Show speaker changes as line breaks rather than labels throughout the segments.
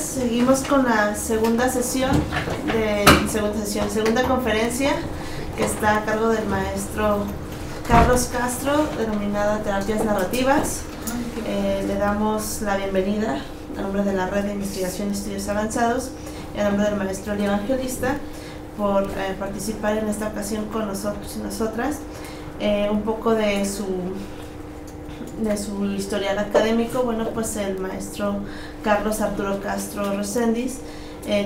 Seguimos con la segunda conferencia que está a cargo del maestro Carlos Castro, denominada Terapias Narrativas. Le damos la bienvenida a nombre de la Red de Investigación y Estudios Avanzados y a nombre del maestro Eli Evangelista por participar en esta ocasión con nosotros y nosotras. Un poco de su historial académico. Bueno, pues el maestro Carlos Arturo Castro Reséndiz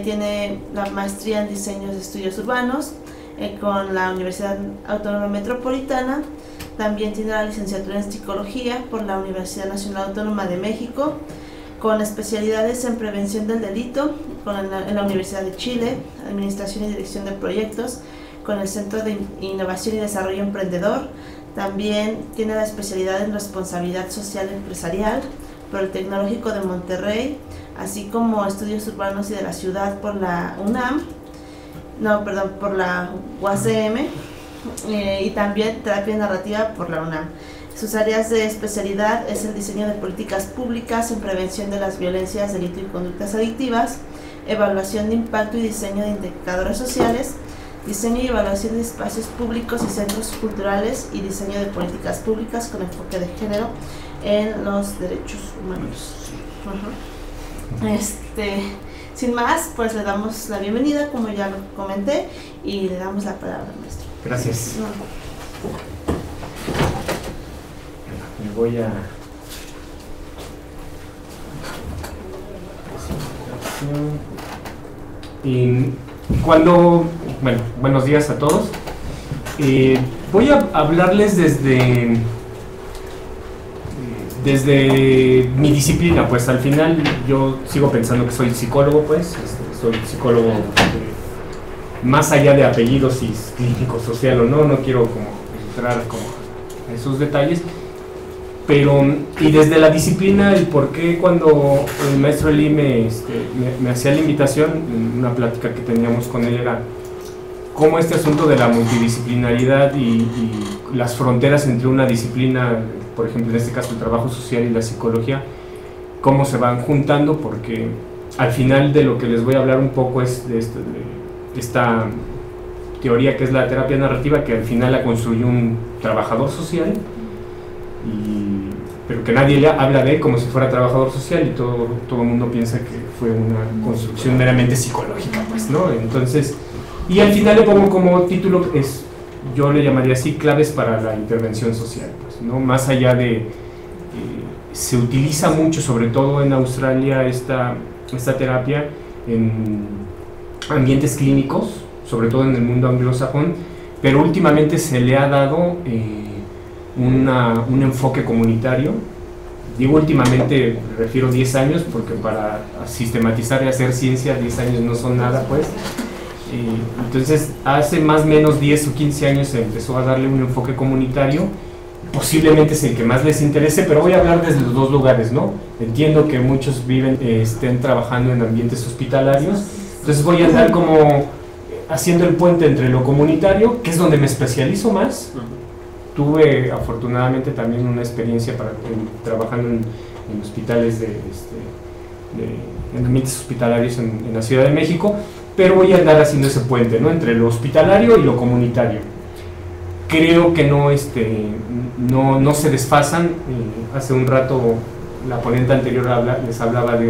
tiene la maestría en Diseños de Estudios Urbanos con la Universidad Autónoma Metropolitana. También tiene la licenciatura en Psicología por la Universidad Nacional Autónoma de México, con especialidades en Prevención del Delito en la Universidad de Chile, Administración y Dirección de Proyectos, con el Centro de Innovación y Desarrollo Emprendedor. También tiene la especialidad en Responsabilidad Social Empresarial por el Tecnológico de Monterrey, así como Estudios Urbanos y de la Ciudad por la por la UACM, y también Terapia Narrativa por la UNAM. Sus áreas de especialidad es el diseño de políticas públicas en prevención de las violencias, delito y conductas adictivas, evaluación de impacto y diseño de indicadores sociales, diseño y evaluación de espacios públicos y centros culturales y diseño de políticas públicas con enfoque de género en los derechos humanos. Sin más, pues le damos la bienvenida, como ya lo comenté, y le damos la palabra al maestro.
Gracias. Me voy a... buenos días a todos. Voy a hablarles desde mi disciplina. Pues al final yo sigo pensando que soy psicólogo, pues soy psicólogo más allá de apellidos y clínico, social o no quiero como entrar como a esos detalles, pero y desde la disciplina, el por qué cuando el maestro Eli me hacía la invitación, en una plática que teníamos con él, era cómo este asunto de la multidisciplinaridad y las fronteras entre una disciplina, por ejemplo en este caso el trabajo social y la psicología, cómo se van juntando, porque al final de lo que les voy a hablar un poco es de esta teoría que es la terapia narrativa, que al final la construyó un trabajador social, pero que nadie le habla de él como si fuera trabajador social, y todo el mundo piensa que fue una construcción meramente psicológica, pues, ¿no? Entonces, y al final le pongo como título, yo le llamaría así, claves para la intervención social, pues, ¿no? Más allá de, se utiliza mucho, sobre todo en Australia, esta terapia en ambientes clínicos, sobre todo en el mundo anglosajón, pero últimamente se le ha dado un enfoque comunitario. Digo últimamente, me refiero 10 años, porque para sistematizar y hacer ciencia 10 años no son nada, pues. Entonces hace más o menos 10 o 15 años se empezó a darle un enfoque comunitario. Posiblemente es el que más les interese, pero voy a hablar desde los dos lugares, ¿no? Entiendo que muchos estén trabajando en ambientes hospitalarios, entonces voy a andar como haciendo el puente entre lo comunitario, que es donde me especializo más. Tuve afortunadamente también una experiencia trabajando en hospitales en ambientes hospitalarios en la Ciudad de México, pero voy a andar haciendo ese puente, ¿no? Entre lo hospitalario y lo comunitario. Creo que no se desfasan. Hace un rato la ponente anterior les hablaba de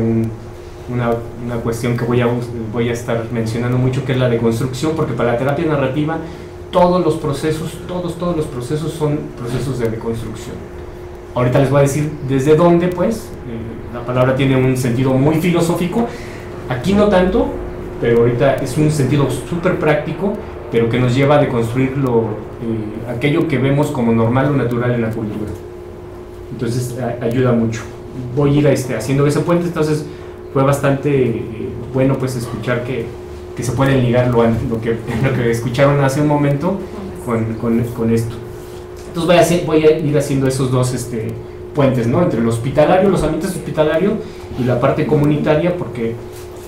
una cuestión que voy a estar mencionando mucho, que es la de construcción, porque para la terapia narrativa todos los procesos son procesos de deconstrucción. Ahorita les voy a decir desde dónde, pues. La palabra tiene un sentido muy filosófico, aquí no tanto, pero ahorita es un sentido súper práctico, pero que nos lleva a deconstruir aquello que vemos como normal o natural en la cultura. Entonces ayuda mucho. Voy a ir haciendo ese puente. Entonces fue bastante bueno, pues, escuchar que se pueden ligar lo que escucharon hace un momento con esto. Entonces voy a ir haciendo esos dos puentes, ¿no? Entre lo hospitalario, los ambientes hospitalarios, y la parte comunitaria, porque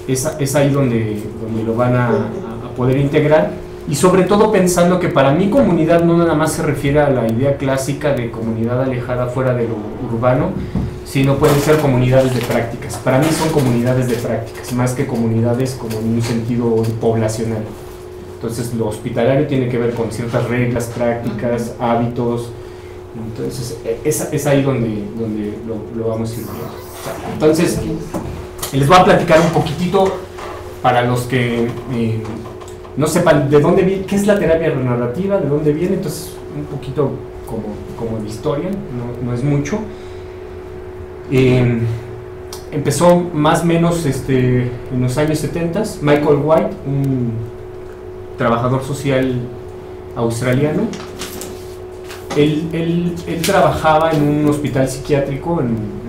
es ahí donde lo van a poder integrar, y sobre todo pensando que para mi comunidad no nada más se refiere a la idea clásica de comunidad alejada fuera de lo urbano, sino pueden ser comunidades de prácticas. Para mí son comunidades de prácticas, más que comunidades como en un sentido poblacional. Entonces lo hospitalario tiene que ver con ciertas reglas, prácticas, hábitos. Entonces es ahí donde lo vamos a ir viendo. Entonces les voy a platicar un poquitito para los que no sepan de dónde viene, qué es la terapia narrativa, de dónde viene. Entonces un poquito como de historia, no es mucho. Empezó más o menos en los años 70. Michael White, un trabajador social australiano, él trabajaba en un hospital psiquiátrico en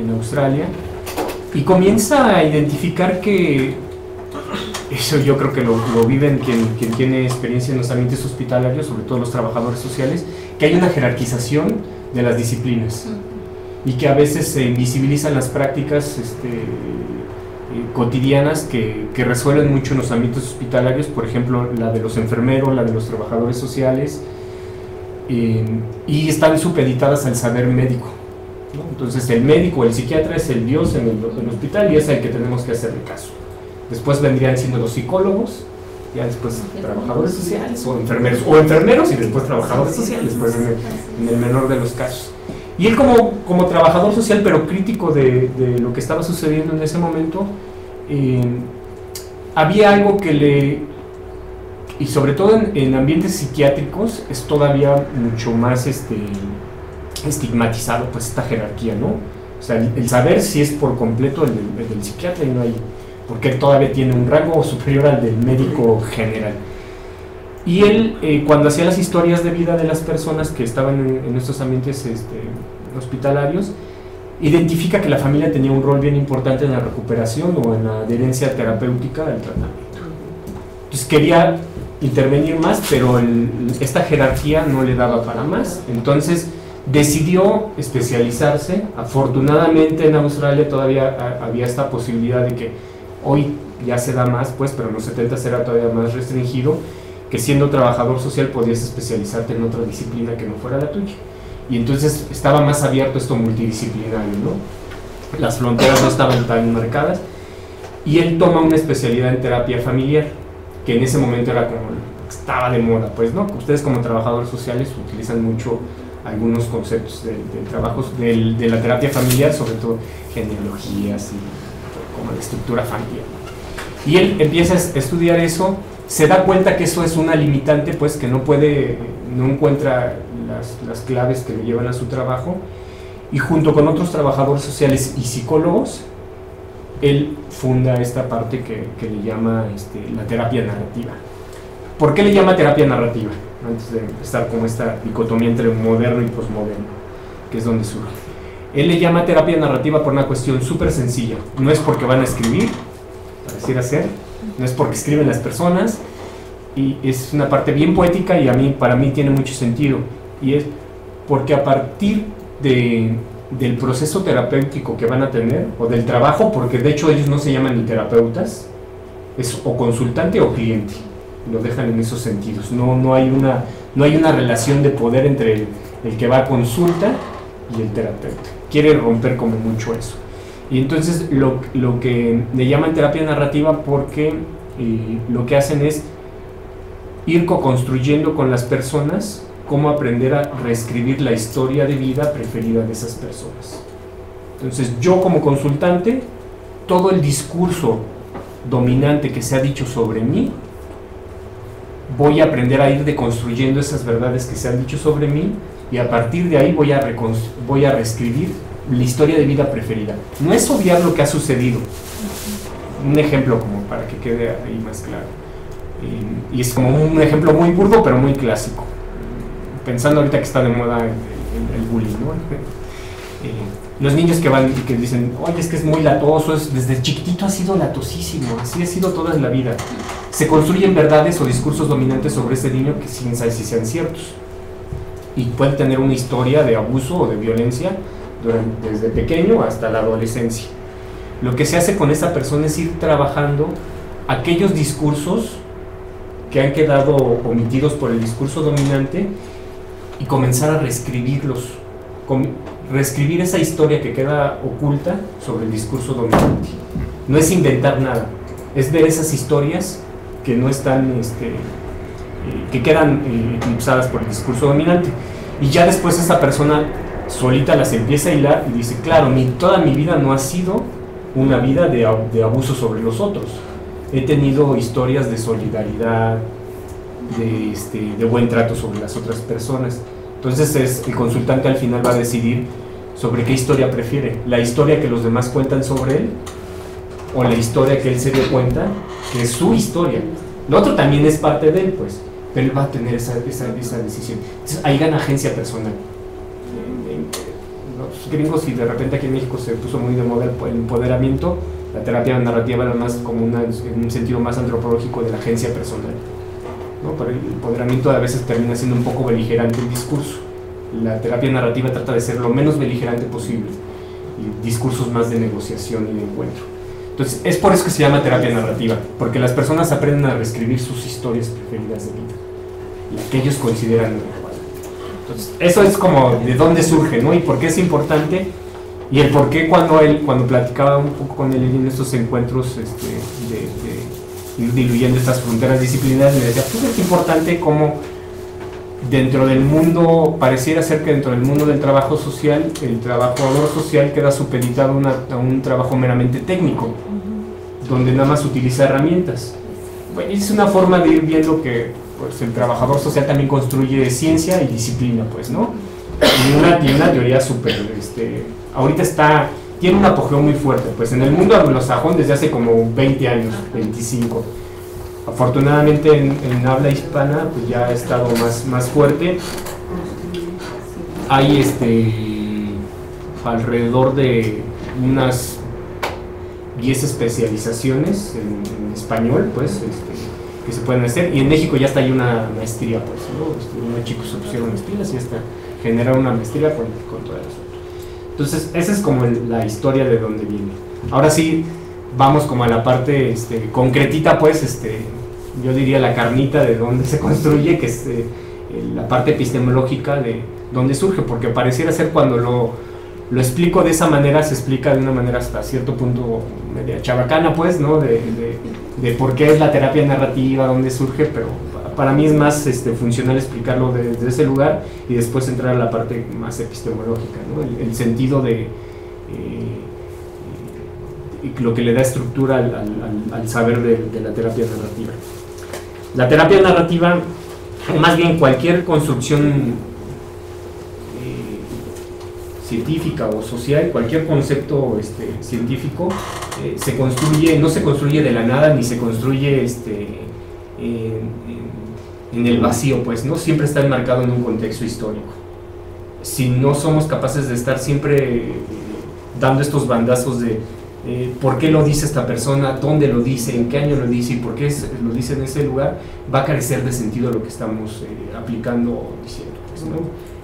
Australia, y comienza a identificar que, eso yo creo que lo viven quien tiene experiencia en los ambientes hospitalarios, sobre todo los trabajadores sociales, que hay una jerarquización de las disciplinas y que a veces se invisibilizan las prácticas cotidianas que resuelven mucho en los ámbitos hospitalarios, por ejemplo la de los enfermeros, la de los trabajadores sociales, y están supeditadas al saber médico, ¿no? Entonces el médico, el psiquiatra es el dios en el hospital y es el que tenemos que hacerle caso. Después vendrían siendo los psicólogos, ya después trabajadores sociales o enfermeros y después trabajadores sociales, pues en el menor de los casos. Y él como trabajador social, pero crítico de lo que estaba sucediendo en ese momento, había algo y sobre todo en ambientes psiquiátricos es todavía mucho más estigmatizado, pues esta jerarquía, ¿no? O sea, el saber si es por completo el del psiquiatra y no hay, porque él todavía tiene un rango superior al del médico general. Y él, cuando hacía las historias de vida de las personas que estaban en estos ambientes hospitalarios, identifica que la familia tenía un rol bien importante en la recuperación o en la adherencia terapéutica del tratamiento. Entonces quería intervenir más, pero esta jerarquía no le daba para más. Entonces decidió especializarse. Afortunadamente en Australia todavía había esta posibilidad de que hoy ya se da más, pues, pero en los 70 era todavía más restringido, que siendo trabajador social podías especializarte en otra disciplina que no fuera la tuya. Y entonces estaba más abierto esto multidisciplinario, ¿no? Las fronteras no estaban tan marcadas, y él toma una especialidad en terapia familiar, que en ese momento era como, estaba de moda, pues, ¿no? Ustedes como trabajadores sociales utilizan mucho algunos conceptos de la terapia familiar, sobre todo genealogías y como la estructura familiar. Y él empieza a estudiar eso, se da cuenta que eso es una limitante, pues, que no encuentra las claves que le llevan a su trabajo, y junto con otros trabajadores sociales y psicólogos, él funda esta parte que le llama la terapia narrativa. ¿Por qué le llama terapia narrativa? Antes de empezar como esta dicotomía entre moderno y posmoderno, que es donde surge. Él le llama terapia narrativa por una cuestión súper sencilla. No es porque van a escribir, pareciera ser, no es porque escriben las personas, y es una parte bien poética y para mí tiene mucho sentido, y es porque a partir del proceso terapéutico que van a tener, o del trabajo, porque de hecho ellos no se llaman ni terapeutas, es o consultante o cliente, lo dejan en esos sentidos, no hay una relación de poder entre el que va a consulta y el terapeuta. Quiere romper como mucho eso, y entonces lo que le llaman terapia narrativa, porque lo que hacen es ir co-construyendo con las personas cómo aprender a reescribir la historia de vida preferida de esas personas. Entonces yo como consultante, todo el discurso dominante que se ha dicho sobre mí, voy a aprender a ir deconstruyendo esas verdades que se han dicho sobre mí, y a partir de ahí voy a reescribir la historia de vida preferida. No es obviar lo que ha sucedido. Un ejemplo como para que quede ahí más claro. Y es como un ejemplo muy burdo, pero muy clásico. Pensando ahorita que está de moda el bullying, ¿no? Los niños que dicen, oye, es que es muy latoso, desde chiquitito ha sido latosísimo, así ha sido toda la vida. Se construyen verdades o discursos dominantes sobre ese niño que sin saber si sean ciertos. Y puede tener una historia de abuso o de violencia desde pequeño hasta la adolescencia. Lo que se hace con esa persona es ir trabajando aquellos discursos que han quedado omitidos por el discurso dominante y comenzar a reescribirlos, reescribir esa historia que queda oculta sobre el discurso dominante. No es inventar nada, es ver esas historias que no están, que quedan eclipsadas por el discurso dominante. Y ya después esa persona solita las empieza a hilar y dice, claro, toda mi vida no ha sido una vida de abuso sobre los otros. He tenido historias de solidaridad, de buen trato sobre las otras personas. Entonces el consultante al final va a decidir sobre qué historia prefiere, la historia que los demás cuentan sobre él o la historia que él se dio cuenta que es su historia. Lo otro también es parte de él, pues, pero él va a tener esa decisión. Entonces ahí gana agencia personal. Los gringos, y de repente aquí en México se puso muy de moda el empoderamiento, la terapia narrativa era más como en un sentido más antropológico de la agencia personal, ¿no? Pero el empoderamiento a veces termina siendo un poco beligerante el discurso. La terapia narrativa trata de ser lo menos beligerante posible y discursos más de negociación y de encuentro. Entonces es por eso que se llama terapia narrativa, porque las personas aprenden a reescribir sus historias preferidas de vida, las que ellos consideran adecuadas. Entonces eso es como de dónde surge, ¿no? Y por qué es importante, y el por qué cuando platicaba un poco con él en estos encuentros de ir diluyendo estas fronteras disciplinarias, me decía, pues es importante cómo dentro del mundo, pareciera ser que dentro del mundo del trabajo social, el trabajador social queda supeditado a un trabajo meramente técnico, donde nada más utiliza herramientas. Bueno, es una forma de ir viendo que pues, el trabajador social también construye ciencia y disciplina, pues, ¿no? Tiene una teoría súper, ahorita tiene un apogeo muy fuerte, pues en el mundo anglosajón desde hace como 20 años, 25. Afortunadamente en habla hispana pues ya ha estado más fuerte. Hay alrededor de unas 10 especializaciones en español, pues, que se pueden hacer, y en México ya está ahí una maestría, pues, ¿no? Unos chicos se pusieron las pilas y ya está, generaron una maestría con todas las otras. Entonces esa es como la historia de dónde viene. Ahora sí vamos como a la parte concretita, pues, yo diría la carnita de dónde se construye, que es la parte epistemológica de dónde surge, porque pareciera ser cuando lo explico de esa manera, se explica de una manera hasta cierto punto media chabacana, pues, ¿no? De por qué es la terapia narrativa, dónde surge, pero para mí es más funcional explicarlo desde ese lugar y después entrar a la parte más epistemológica, ¿no? El sentido de lo que le da estructura al saber de la terapia narrativa. La terapia narrativa, o más bien cualquier construcción científica o social, cualquier concepto científico, no se construye de la nada ni se construye en el vacío, pues, ¿no? Siempre está enmarcado en un contexto histórico. Si no somos capaces de estar siempre dando estos bandazos de por qué lo dice esta persona, dónde lo dice, en qué año lo dice y por qué lo dice en ese lugar, va a carecer de sentido lo que estamos aplicando o diciendo, pues, ¿no?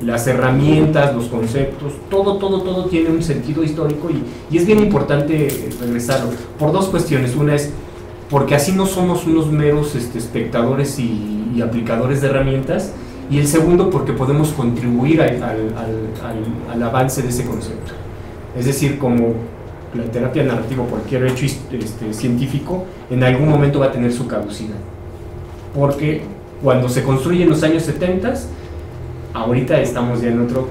Las herramientas, los conceptos, todo tiene un sentido histórico y es bien importante regresarlo por dos cuestiones. Una es porque así no somos unos meros espectadores y aplicadores de herramientas, y el segundo porque podemos contribuir al avance de ese concepto. Es decir, como la terapia narrativa o cualquier hecho científico en algún momento va a tener su caducidad, porque cuando se construye en los años 70, ahorita estamos ya en otro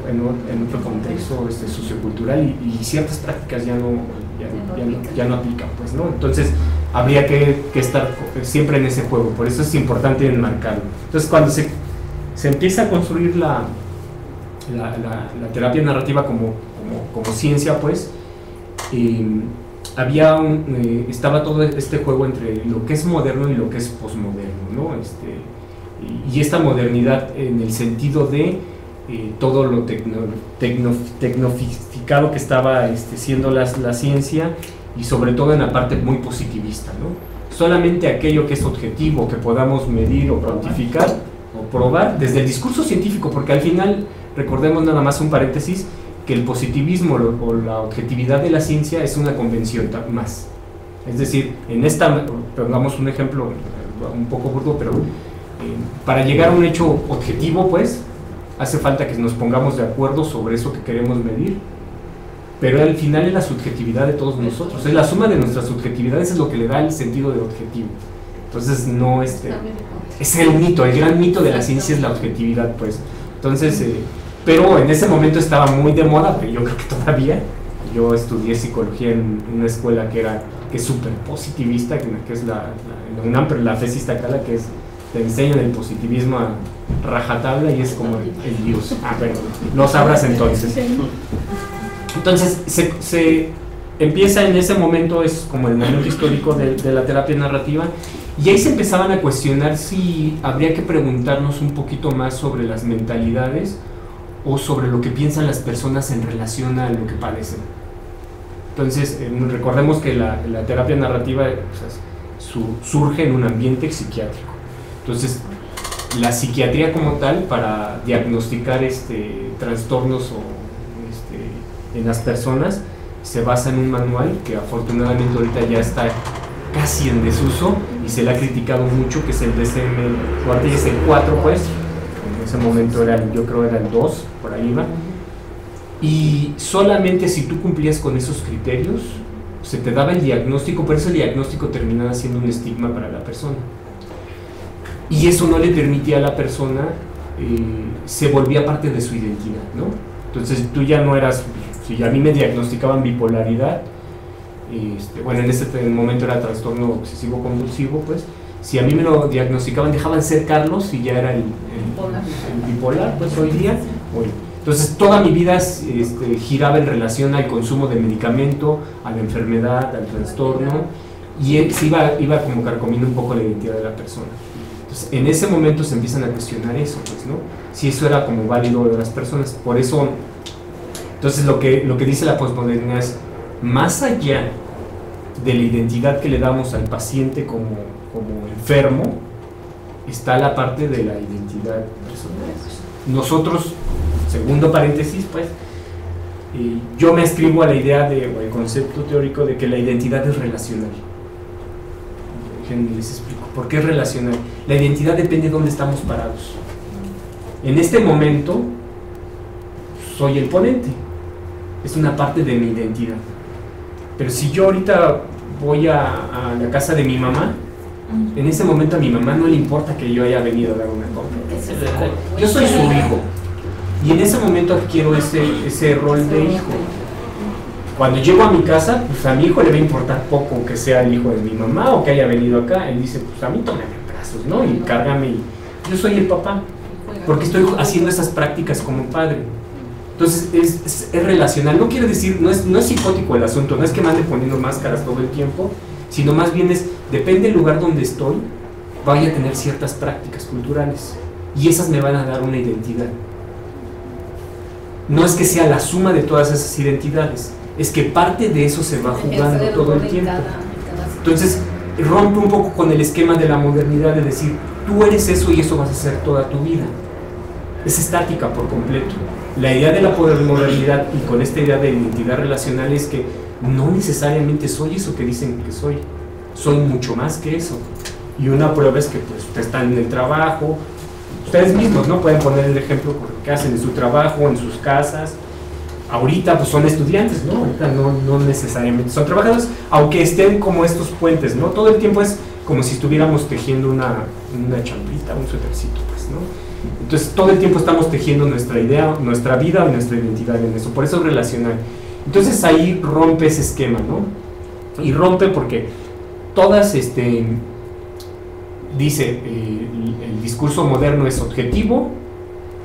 contexto sociocultural y ciertas prácticas ya no aplican, pues, ¿no? Entonces habría que estar siempre en ese juego, por eso es importante enmarcarlo. Entonces cuando se empieza a construir la terapia narrativa como ciencia, pues, estaba todo este juego entre lo que es moderno y lo que es posmoderno, ¿no? Y esta modernidad en el sentido de todo lo tecnificado que estaba siendo la ciencia, y sobre todo en la parte muy positivista, ¿no? Solamente aquello que es objetivo, que podamos medir o cuantificar o probar desde el discurso científico, porque al final, recordemos nada más un paréntesis, que el positivismo o la objetividad de la ciencia es una convención más. Es decir, pongamos un ejemplo un poco burdo, pero para llegar a un hecho objetivo, pues, hace falta que nos pongamos de acuerdo sobre eso que queremos medir, pero al final es la subjetividad de todos nosotros, es la suma de nuestras subjetividades, es lo que le da el sentido de objetivo. Entonces no es el mito, el gran mito de la ciencia es la objetividad, pues. Entonces, pero en ese momento estaba muy de moda, pero yo creo que todavía. Yo estudié psicología en una escuela que es súper positivista, que es la UNAM, pero la FES Iztacala, que es, te enseñan el positivismo a rajatabla y es como el Dios. Pero lo sabrás entonces. Entonces se empieza en ese momento, es como el momento histórico de la terapia narrativa, y ahí se empezaban a cuestionar si habría que preguntarnos un poquito más sobre las mentalidades o sobre lo que piensan las personas en relación a lo que padecen. Entonces, recordemos que la terapia narrativa surge en un ambiente psiquiátrico. Entonces, la psiquiatría como tal, para diagnosticar trastornos en las personas, se basa en un manual que afortunadamente ahorita ya está casi en desuso y se le ha criticado mucho, que es el DSM, ahorita ya es el 4, pues, en ese momento yo creo era el 2, por ahí va. Y solamente si tú cumplías con esos criterios, se te daba el diagnóstico, pero ese diagnóstico terminaba siendo un estigma para la persona. Y eso no le permitía a la persona, se volvía parte de su identidad, ¿no? Entonces tú ya no eras, si a mí me diagnosticaban bipolaridad, bueno, en ese momento era trastorno obsesivo compulsivo, pues, si a mí me lo diagnosticaban, dejaban ser Carlos y ya era el bipolar, pues hoy día, entonces toda mi vida giraba en relación al consumo de medicamento, a la enfermedad, al trastorno, y se iba como carcomiendo un poco la identidad de la persona. Entonces en ese momento se empiezan a cuestionar eso, pues, ¿no? Si eso era como válido de las personas. Por eso, entonces lo que dice la posmodernidad es, más allá de la identidad que le damos al paciente como enfermo, está la parte de la identidad personal. Nosotros, segundo paréntesis, pues, yo me ascribo a la idea o el concepto teórico de que la identidad es relacional. Déjenme les explico. ¿Por qué es relacional? La identidad depende de dónde estamos parados. En este momento, soy el ponente. Es una parte de mi identidad. Pero si yo ahorita voy a la casa de mi mamá, en ese momento a mi mamá no le importa que yo haya venido a dar una compra. Yo soy su hijo. Y en ese momento adquiero ese rol de hijo. Cuando llego a mi casa, pues a mi hijo le va a importar poco que sea el hijo de mi mamá o que haya venido acá. Él dice, pues a mí tómame en brazos, ¿no? Y cárgame. Yo soy el papá, porque estoy haciendo esas prácticas como padre. Entonces es relacional. No quiere decir, no es psicótico el asunto, no es que me ande poniendo máscaras todo el tiempo, sino más bien depende del lugar donde estoy, voy a tener ciertas prácticas culturales y esas me van a dar una identidad. No es que sea la suma de todas esas identidades, es que parte de eso se va jugando todo el tiempo. Entonces rompe un poco con el esquema de la modernidad de decir, tú eres eso y eso vas a ser toda tu vida. Es estática por completo. La idea de la modernidad y con esta idea de identidad relacional es que no necesariamente soy eso que dicen que soy mucho más que eso. Y una prueba es que pues, ustedes están en el trabajo, ustedes mismos, ¿no? Pueden poner el ejemplo por lo que hacen en su trabajo, en sus casas. Ahorita pues son estudiantes, ¿no? Ahorita no necesariamente son trabajadores, aunque estén como estos puentes, ¿no? Todo el tiempo es como si estuviéramos tejiendo una champita, un suétercito, pues, ¿no? Entonces todo el tiempo estamos tejiendo nuestra idea, nuestra vida y nuestra identidad en eso, por eso es relacional. Entonces ahí rompe ese esquema, ¿no? Y rompe porque todas, dice, el discurso moderno es objetivo,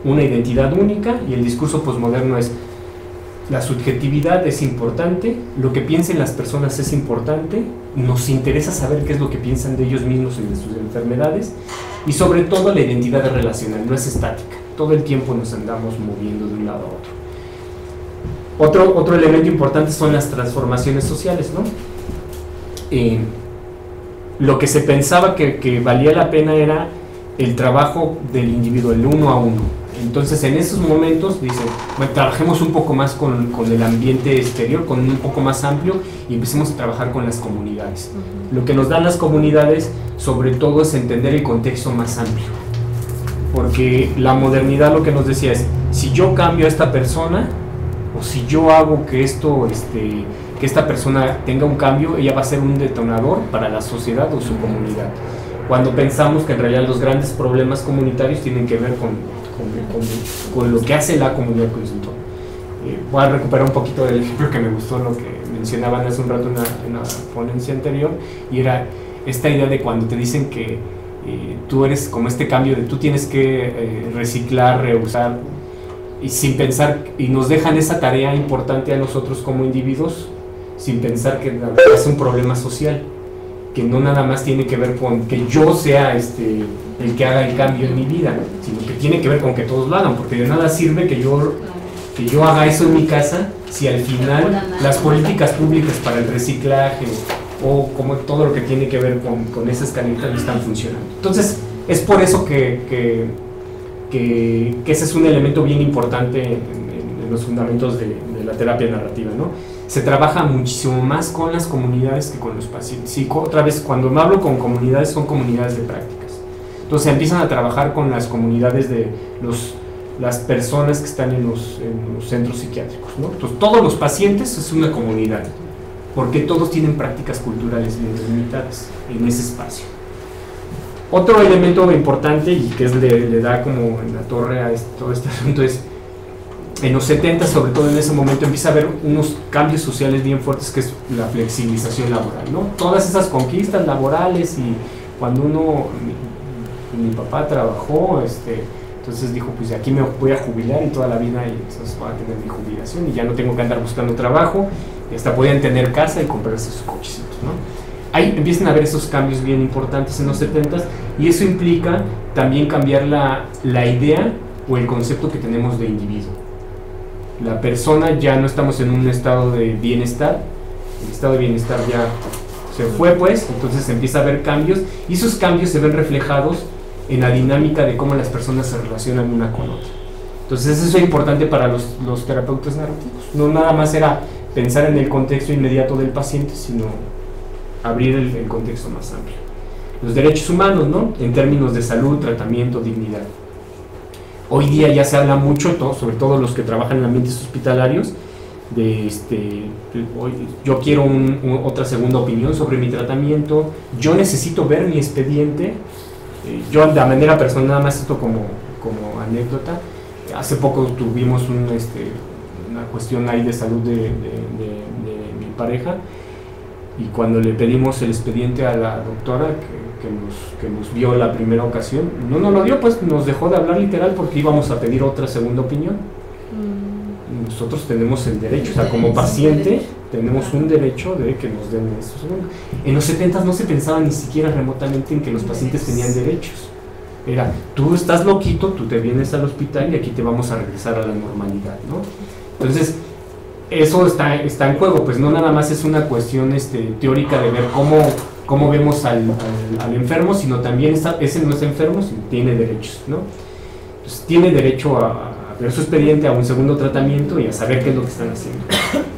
una identidad única, y el discurso posmoderno es la subjetividad es importante, lo que piensen las personas es importante, nos interesa saber qué es lo que piensan de ellos mismos y de sus enfermedades, y sobre todo la identidad es relacional, no es estática, todo el tiempo nos andamos moviendo de un lado a otro. Otro elemento importante son las transformaciones sociales, ¿no? Lo que se pensaba que valía la pena era el trabajo del individuo, el uno a uno. Entonces en esos momentos dicen, bueno, trabajemos un poco más con el ambiente exterior, con un poco más amplio, y empecemos a trabajar con las comunidades. Lo que nos dan las comunidades sobre todo es entender el contexto más amplio. porque la modernidad lo que nos decía es, si yo cambio a esta persona, o si yo hago que que esta persona tenga un cambio, ella va a ser un detonador para la sociedad o su comunidad. Cuando pensamos que en realidad los grandes problemas comunitarios tienen que ver con lo que hace la comunidad con su entorno. Voy a recuperar un poquito del ejemplo que me gustó, lo que mencionaban hace un rato en la ponencia anterior, y era esta idea de cuando te dicen que tú eres como este cambio de tú tienes que reciclar, reusar, y sin pensar, y nos dejan esa tarea importante a nosotros como individuos, sin pensar que es un problema social, que no nada más tiene que ver con que yo sea el que haga el cambio en mi vida, sino que tiene que ver con que todos lo hagan, porque de nada sirve que yo haga eso en mi casa si al final las políticas públicas para el reciclaje o como todo lo que tiene que ver con esas canetas no están funcionando. Entonces es por eso que ese es un elemento bien importante en los fundamentos de la terapia narrativa, ¿no? Se trabaja muchísimo más con las comunidades que con los pacientes. Sí, otra vez, cuando me hablo con comunidades, son comunidades de prácticas. Entonces empiezan a trabajar con las comunidades de las personas que están en los centros psiquiátricos, ¿no? Entonces todos los pacientes es una comunidad, porque todos tienen prácticas culturales bien delimitadas en ese espacio. Otro elemento importante y que le da como en la torre a todo este asunto es, en los 70, sobre todo en ese momento, empieza a haber unos cambios sociales bien fuertes, que es la flexibilización laboral, ¿no? Todas esas conquistas laborales, y cuando mi papá trabajó, entonces dijo, pues de aquí me voy a jubilar y toda la vida, y entonces voy a tener mi jubilación y ya no tengo que andar buscando trabajo, y hasta podían tener casa y comprarse sus cochecitos, ¿no? Ahí empiezan a haber esos cambios bien importantes en los 70s, y eso implica también cambiar la idea o el concepto que tenemos de individuo. La persona, ya no estamos en un estado de bienestar, el estado de bienestar ya se fue, pues, entonces empieza a haber cambios, y esos cambios se ven reflejados en la dinámica de cómo las personas se relacionan una con otra. Entonces eso es importante para los terapeutas narrativos. No nada más era pensar en el contexto inmediato del paciente, sino abrir el contexto más amplio. Los derechos humanos, ¿no? En términos de salud, tratamiento, dignidad. Hoy día ya se habla mucho, sobre todo los que trabajan en ambientes hospitalarios, de yo quiero otra segunda opinión sobre mi tratamiento, yo necesito ver mi expediente. Yo de manera personal, nada más esto como anécdota, hace poco tuvimos una cuestión ahí de salud de mi pareja, y cuando le pedimos el expediente a la doctora que nos vio la primera ocasión, no nos lo dio, pues nos dejó de hablar literal, porque íbamos a pedir otra segunda opinión. Nosotros tenemos el derecho, o sea, como paciente tenemos un derecho de que nos den eso. En los 70 no se pensaba ni siquiera remotamente en que los pacientes tenían derechos. Era, tú estás loquito, tú te vienes al hospital y aquí te vamos a regresar a la normalidad, ¿no? Entonces eso está en juego, pues no nada más es una cuestión teórica de ver cómo vemos al enfermo, sino también ese no es enfermo, sino tiene derechos, ¿no? Entonces tiene derecho a ver su expediente, a un segundo tratamiento y a saber qué es lo que están haciendo.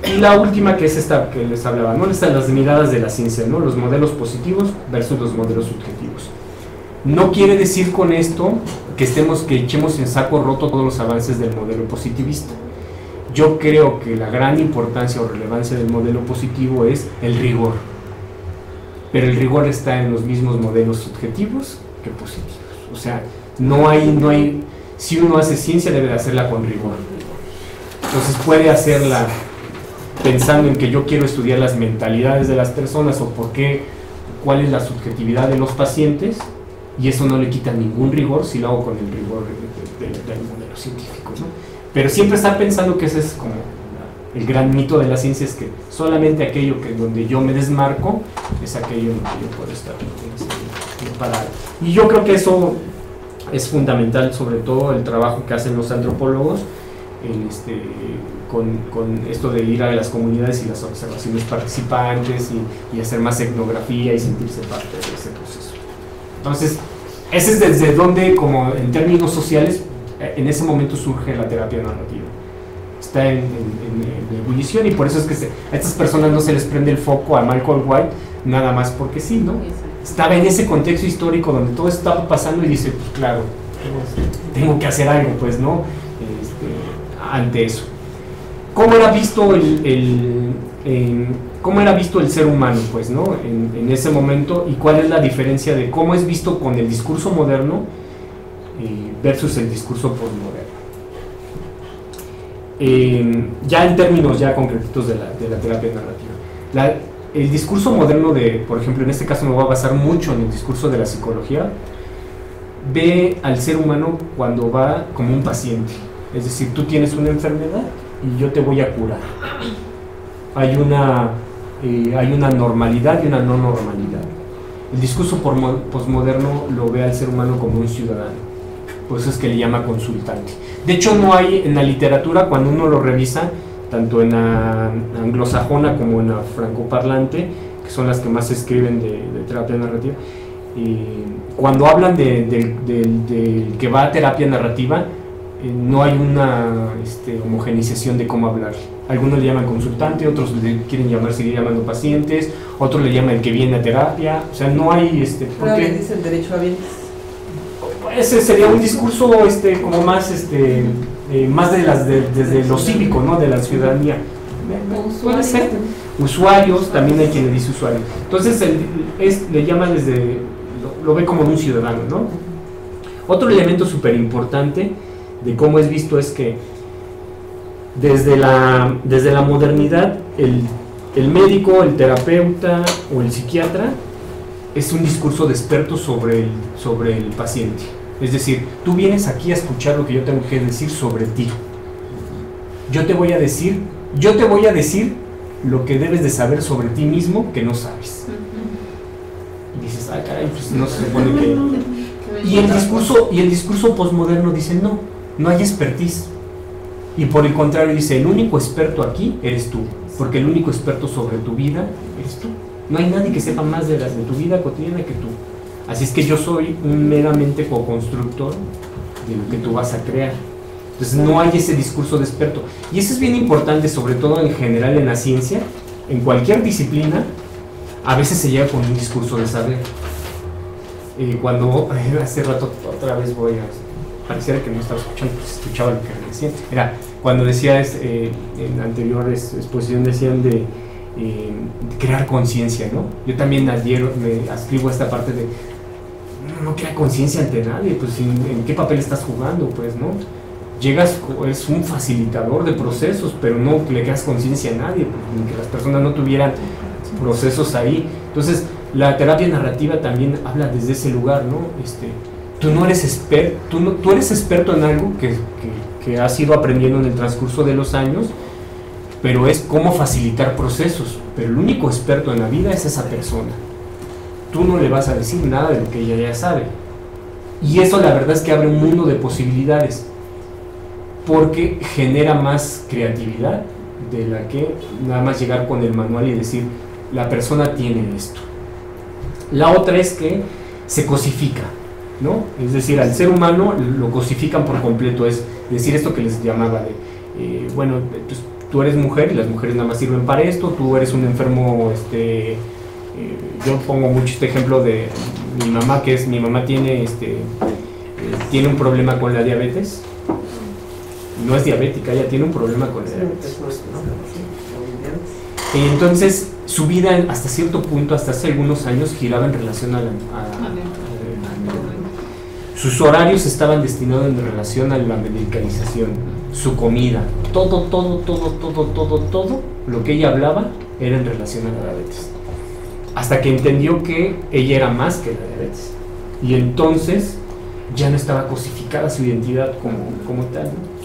Y la última, que es esta que les hablaba, ¿no? Están las miradas de la ciencia, ¿no? Los modelos positivos versus los modelos subjetivos. No quiere decir con esto que echemos en saco roto todos los avances del modelo positivista. Yo creo que la gran importancia o relevancia del modelo positivo es el rigor, pero el rigor está en los mismos modelos subjetivos que positivos. O sea, no hay si uno hace ciencia, debe de hacerla con rigor. Entonces puede hacerla pensando en que yo quiero estudiar las mentalidades de las personas o cuál es la subjetividad de los pacientes, y eso no le quita ningún rigor si lo hago con el rigor del modelo científico, ¿no? Pero siempre estar pensando que ese es como el gran mito de la ciencia, es que solamente aquello donde yo me desmarco es aquello en lo que yo puedo estar parado. Y yo creo que eso es fundamental, sobre todo el trabajo que hacen los antropólogos con esto de ir a las comunidades y las observaciones participantes y hacer más etnografía y sentirse parte de ese proceso. Entonces, ese es desde donde, como en términos sociales, en ese momento surge la terapia narrativa. Está en ebullición, y por eso es que a estas personas no se les prende el foco a Michael White nada más porque sí, ¿no? Estaba en ese contexto histórico donde todo estaba pasando y dice, pues claro, tengo que hacer algo, pues, ¿no? Ante eso. ¿Cómo era visto cómo era visto el ser humano, pues, ¿no? En ese momento, y cuál es la diferencia de cómo es visto con el discurso moderno versus el discurso postmoderno? Ya en términos ya concretos de la terapia narrativa. El discurso moderno por ejemplo, en este caso me voy a basar mucho en el discurso de la psicología, ve al ser humano cuando va como un paciente. Es decir, tú tienes una enfermedad y yo te voy a curar. Hay una normalidad y una no normalidad. El discurso postmoderno lo ve al ser humano como un ciudadano. Por eso es que le llama consultante. De hecho, no hay en la literatura, cuando uno lo revisa, tanto en la anglosajona como en la francoparlante, que son las que más se escriben de terapia narrativa, cuando hablan del que va a terapia narrativa, no hay una homogeneización de cómo hablar. Algunos le llaman consultante, otros le quieren seguir llamando pacientes, otros le llaman el que viene a terapia. O sea, no hay
¿por qué dice el derecho a bienes?
Ese sería un discurso como más más desde lo cívico, ¿no? De la ciudadanía. Puede ser. Usuarios, también hay quien le dice usuario. Entonces le llama lo ve como un ciudadano, ¿no? Otro elemento súper importante de cómo es visto es que desde la modernidad el médico, el terapeuta o el psiquiatra es un discurso de experto sobre el paciente. Es decir, tú vienes aquí a escuchar lo que yo tengo que decir sobre ti. Yo te voy a decir lo que debes de saber sobre ti mismo que no sabes. Y dices, ah, caray, pues no se supone que... Y el discurso postmoderno dice, no hay expertise. Y por el contrario dice, el único experto aquí eres tú, porque el único experto sobre tu vida eres tú. No hay nadie que sepa más de tu vida cotidiana que tú. Así es que yo soy un meramente co-constructor de lo que tú vas a crear. Entonces no hay ese discurso de experto. Y eso es bien importante, sobre todo en general en la ciencia, en cualquier disciplina, a veces se llega con un discurso de saber. Cuando hace rato, otra vez pareciera que no estaba escuchando, pues escuchaba lo que decían. Era, cuando decías, en anteriores exposición decían de crear conciencia, ¿no? Yo también ayer me ascribo a esta parte de no crea conciencia ante nadie, pues ¿en qué papel estás jugando? Pues, ¿no? Llegas, es un facilitador de procesos, pero no le creas conciencia a nadie, pues, ni que las personas no tuvieran procesos ahí. Entonces, la terapia narrativa también habla desde ese lugar, ¿no? Tú no eres experto, tú eres experto en algo que has ido aprendiendo en el transcurso de los años, pero es cómo facilitar procesos. Pero el único experto en la vida es esa persona. Tú no le vas a decir nada de lo que ella ya sabe. Y eso la verdad es que abre un mundo de posibilidades, porque genera más creatividad de la que nada más llegar con el manual y decir, la persona tiene esto. La otra es que se cosifica, ¿no? Es decir, al ser humano lo cosifican por completo. Es decir, esto que les llamaba de, bueno, pues, tú eres mujer y las mujeres nada más sirven para esto, tú eres un enfermo, yo pongo mucho este ejemplo de mi mamá, mi mamá tiene tiene un problema con la diabetes. No es diabética, ella tiene un problema con la diabetes, ¿no? Y entonces su vida hasta cierto punto, hasta hace algunos años, giraba en relación a sus horarios estaban destinados en relación a la medicalización, su comida, todo lo que ella hablaba era en relación a la diabetes. Hasta que entendió que ella era más que la diabetes. Y entonces ya no estaba cosificada su identidad como tal, ¿no?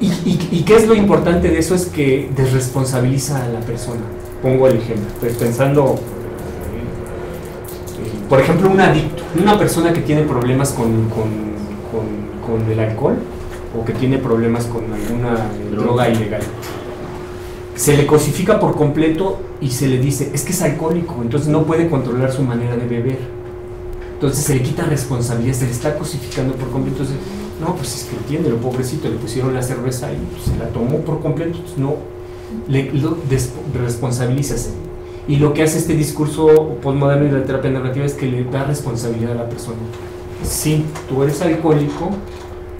¿Y qué es lo importante de eso? Es que desresponsabiliza a la persona. Pongo el ejemplo, pues pensando, por ejemplo, un adicto, una persona que tiene problemas con el alcohol o que tiene problemas con alguna droga ilegal. Se le cosifica por completo y se le dice, es que es alcohólico, entonces no puede controlar su manera de beber. Entonces se le quita responsabilidad, se le está cosificando por completo. Entonces, no, pues es que entiende, lo pobrecito, le pusieron la cerveza y pues, se la tomó por completo, entonces no, lo responsabilizas. Y lo que hace este discurso postmoderno y la terapia narrativa es que le da responsabilidad a la persona. sí, tú eres alcohólico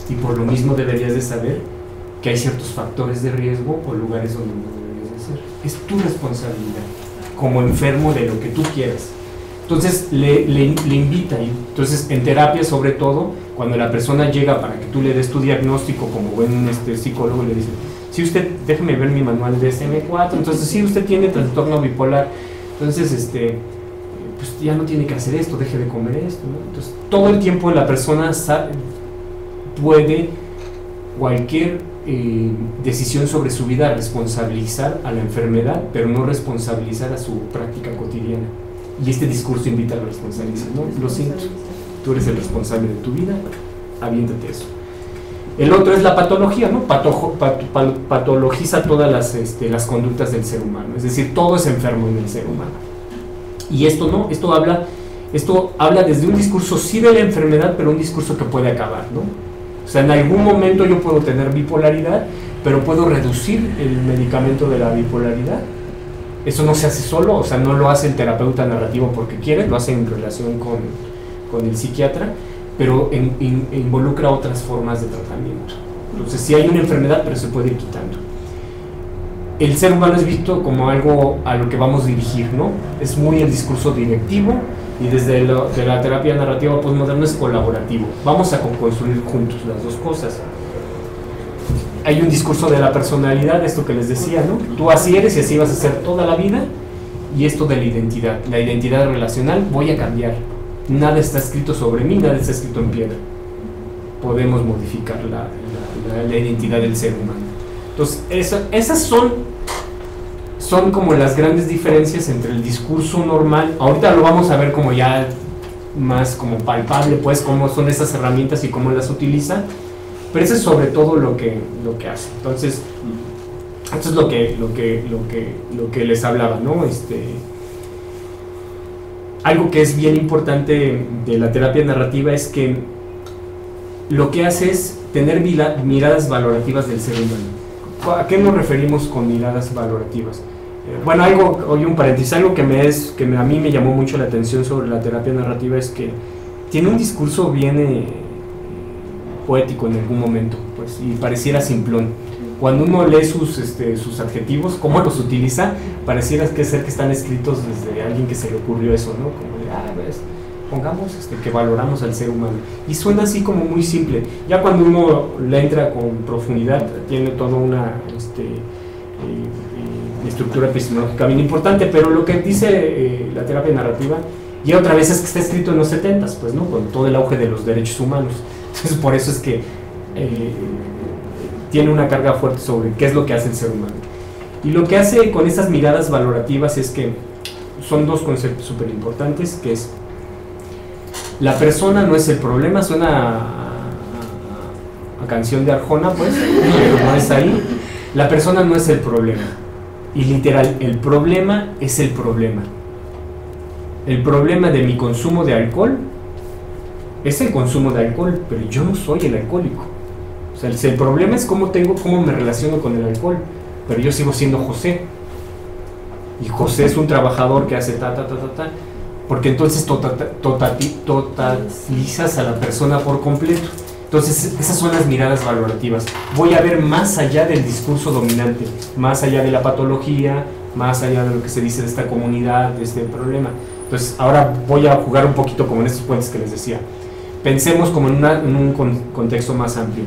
y por lo mismo deberías de saber que hay ciertos factores de riesgo o lugares donde no deberías de ser. Es tu responsabilidad como enfermo de lo que tú quieras. Entonces le invita, y entonces en terapia sobre todo, cuando la persona llega para que tú le des tu diagnóstico como buen psicólogo, le dice, si usted, déjeme ver mi manual de SM4, entonces si usted tiene trastorno bipolar, entonces pues ya no tiene que hacer esto, deje de comer esto, ¿no? Entonces todo el tiempo la persona puede cualquier decisión sobre su vida responsabilizar a la enfermedad, pero no responsabilizar a su práctica cotidiana. Y este discurso invita a la responsabilidad, ¿no? Lo siento, tú eres el responsable de tu vida, aviéntate eso. El otro es la patología, ¿no? Patologiza todas las conductas del ser humano, es decir, todo es enfermo en el ser humano. Y esto no, esto habla desde un discurso sí de la enfermedad, pero un discurso que puede acabar, ¿no? O sea, en algún momento yo puedo tener bipolaridad, pero puedo reducir el medicamento de la bipolaridad. Eso no se hace solo, o sea, no lo hace el terapeuta narrativo porque quiere, lo hace en relación con el psiquiatra, pero involucra otras formas de tratamiento. Entonces, sí hay una enfermedad, pero se puede ir quitando. El ser humano es visto como algo a lo que vamos a dirigir, ¿no? Es muy el discurso directivo, y desde de la terapia narrativa postmoderna es colaborativo. Vamos a construir juntos las dos cosas. Hay un discurso de la personalidad, esto que les decía, ¿no? Tú así eres y así vas a ser toda la vida, y esto de la identidad relacional, voy a cambiar. Nada está escrito sobre mí, nada está escrito en piedra. Podemos modificar la identidad del ser humano. Entonces, esas son como las grandes diferencias entre el discurso normal. Ahorita lo vamos a ver como ya más como palpable, pues, cómo son esas herramientas y cómo las utiliza. Pero eso es sobre todo lo que hace. Entonces, esto es lo que les hablaba, ¿no? Algo que es bien importante de la terapia narrativa es que lo que hace es tener miradas valorativas del ser humano. ¿A qué nos referimos con miradas valorativas? Bueno, un paréntesis, algo que a mí me llamó mucho la atención sobre la terapia narrativa es que tiene un discurso bien poético en algún momento, pues, y pareciera simplón. Cuando uno lee sus adjetivos, cómo los utiliza, pareciera que están escritos desde alguien que se le ocurrió eso, ¿no? Como de, pues, pongamos que valoramos al ser humano. Y suena así como muy simple. Ya cuando uno le entra con profundidad, tiene toda una estructura epistemológica bien importante, pero lo que dice la terapia narrativa, y otra vez es que está escrito en los 70s, pues, ¿no? Con todo el auge de los derechos humanos. Entonces, por eso es que tiene una carga fuerte sobre qué es lo que hace el ser humano. Y lo que hace con esas miradas valorativas es que son dos conceptos súper importantes, que es la persona no es el problema. Suena a canción de Arjona, pues, pero no es ahí. La persona no es el problema. Y literal, el problema es el problema. El problema de mi consumo de alcohol es el consumo de alcohol, pero yo no soy el alcohólico. O sea, el problema es cómo me relaciono con el alcohol, pero yo sigo siendo José. Y José es un trabajador que hace porque entonces totalizas a la persona por completo. Entonces, esas son las miradas valorativas. Voy a ver más allá del discurso dominante, más allá de la patología, más allá de lo que se dice de esta comunidad, de este problema. Entonces, ahora voy a jugar un poquito como en estos puentes que les decía. Pensemos como en un contexto más amplio.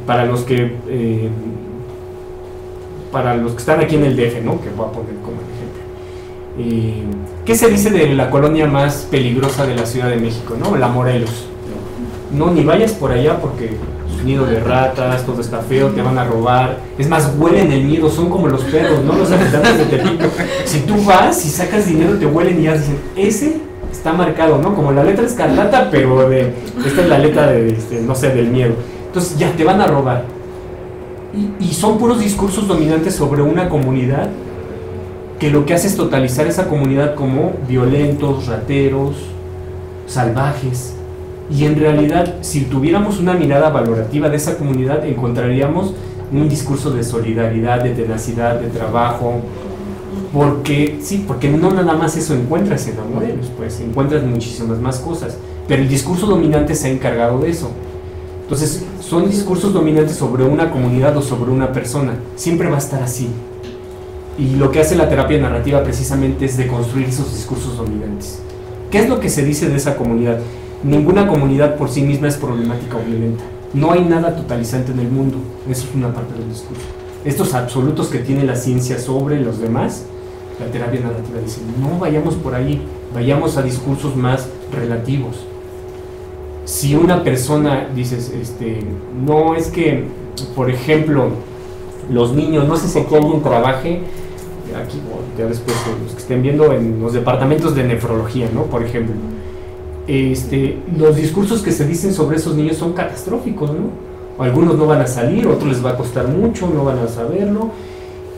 Para los que están aquí en el DF, ¿no? Que voy a poner como ejemplo. ¿Qué se dice de la colonia más peligrosa de la Ciudad de México, ¿no? La Morelos. No, ni vayas por allá porque es un nido de ratas, todo está feo, te van a robar. Es más, huelen el miedo, son como los perros, ¿no? Los habitantes de Tepico. Si tú vas y sacas dinero, te huelen y ya dicen, ese está marcado, ¿no? Como la letra escarlata, pero esta es la letra no sé, del miedo. Entonces ya te van a robar. Y son puros discursos dominantes sobre una comunidad que lo que hace es totalizar esa comunidad como violentos, rateros, salvajes. Y en realidad, si tuviéramos una mirada valorativa de esa comunidad, encontraríamos un discurso de solidaridad, de tenacidad, de trabajo, Porque, sí, porque no nada más eso encuentras en la modelos, pues encuentras muchísimas más cosas, pero el discurso dominante se ha encargado de eso. Entonces, son discursos dominantes sobre una comunidad o sobre una persona, siempre va a estar así. Y lo que hace la terapia narrativa precisamente es deconstruir esos discursos dominantes. ¿Qué es lo que se dice de esa comunidad? Ninguna comunidad por sí misma es problemática o violenta. No hay nada totalizante en el mundo, eso es una parte del discurso. Estos absolutos que tiene la ciencia sobre los demás, la terapia narrativa dice, no vayamos por ahí, vayamos a discursos más relativos. Si una persona, dices, no es que, por ejemplo, los niños, no sé si aquí alguien trabaje, aquí, ya después los que estén viendo en los departamentos de nefrología, ¿no? Por ejemplo, los discursos que se dicen sobre esos niños son catastróficos, ¿no? Algunos no van a salir, otros les va a costar mucho, no van a saberlo.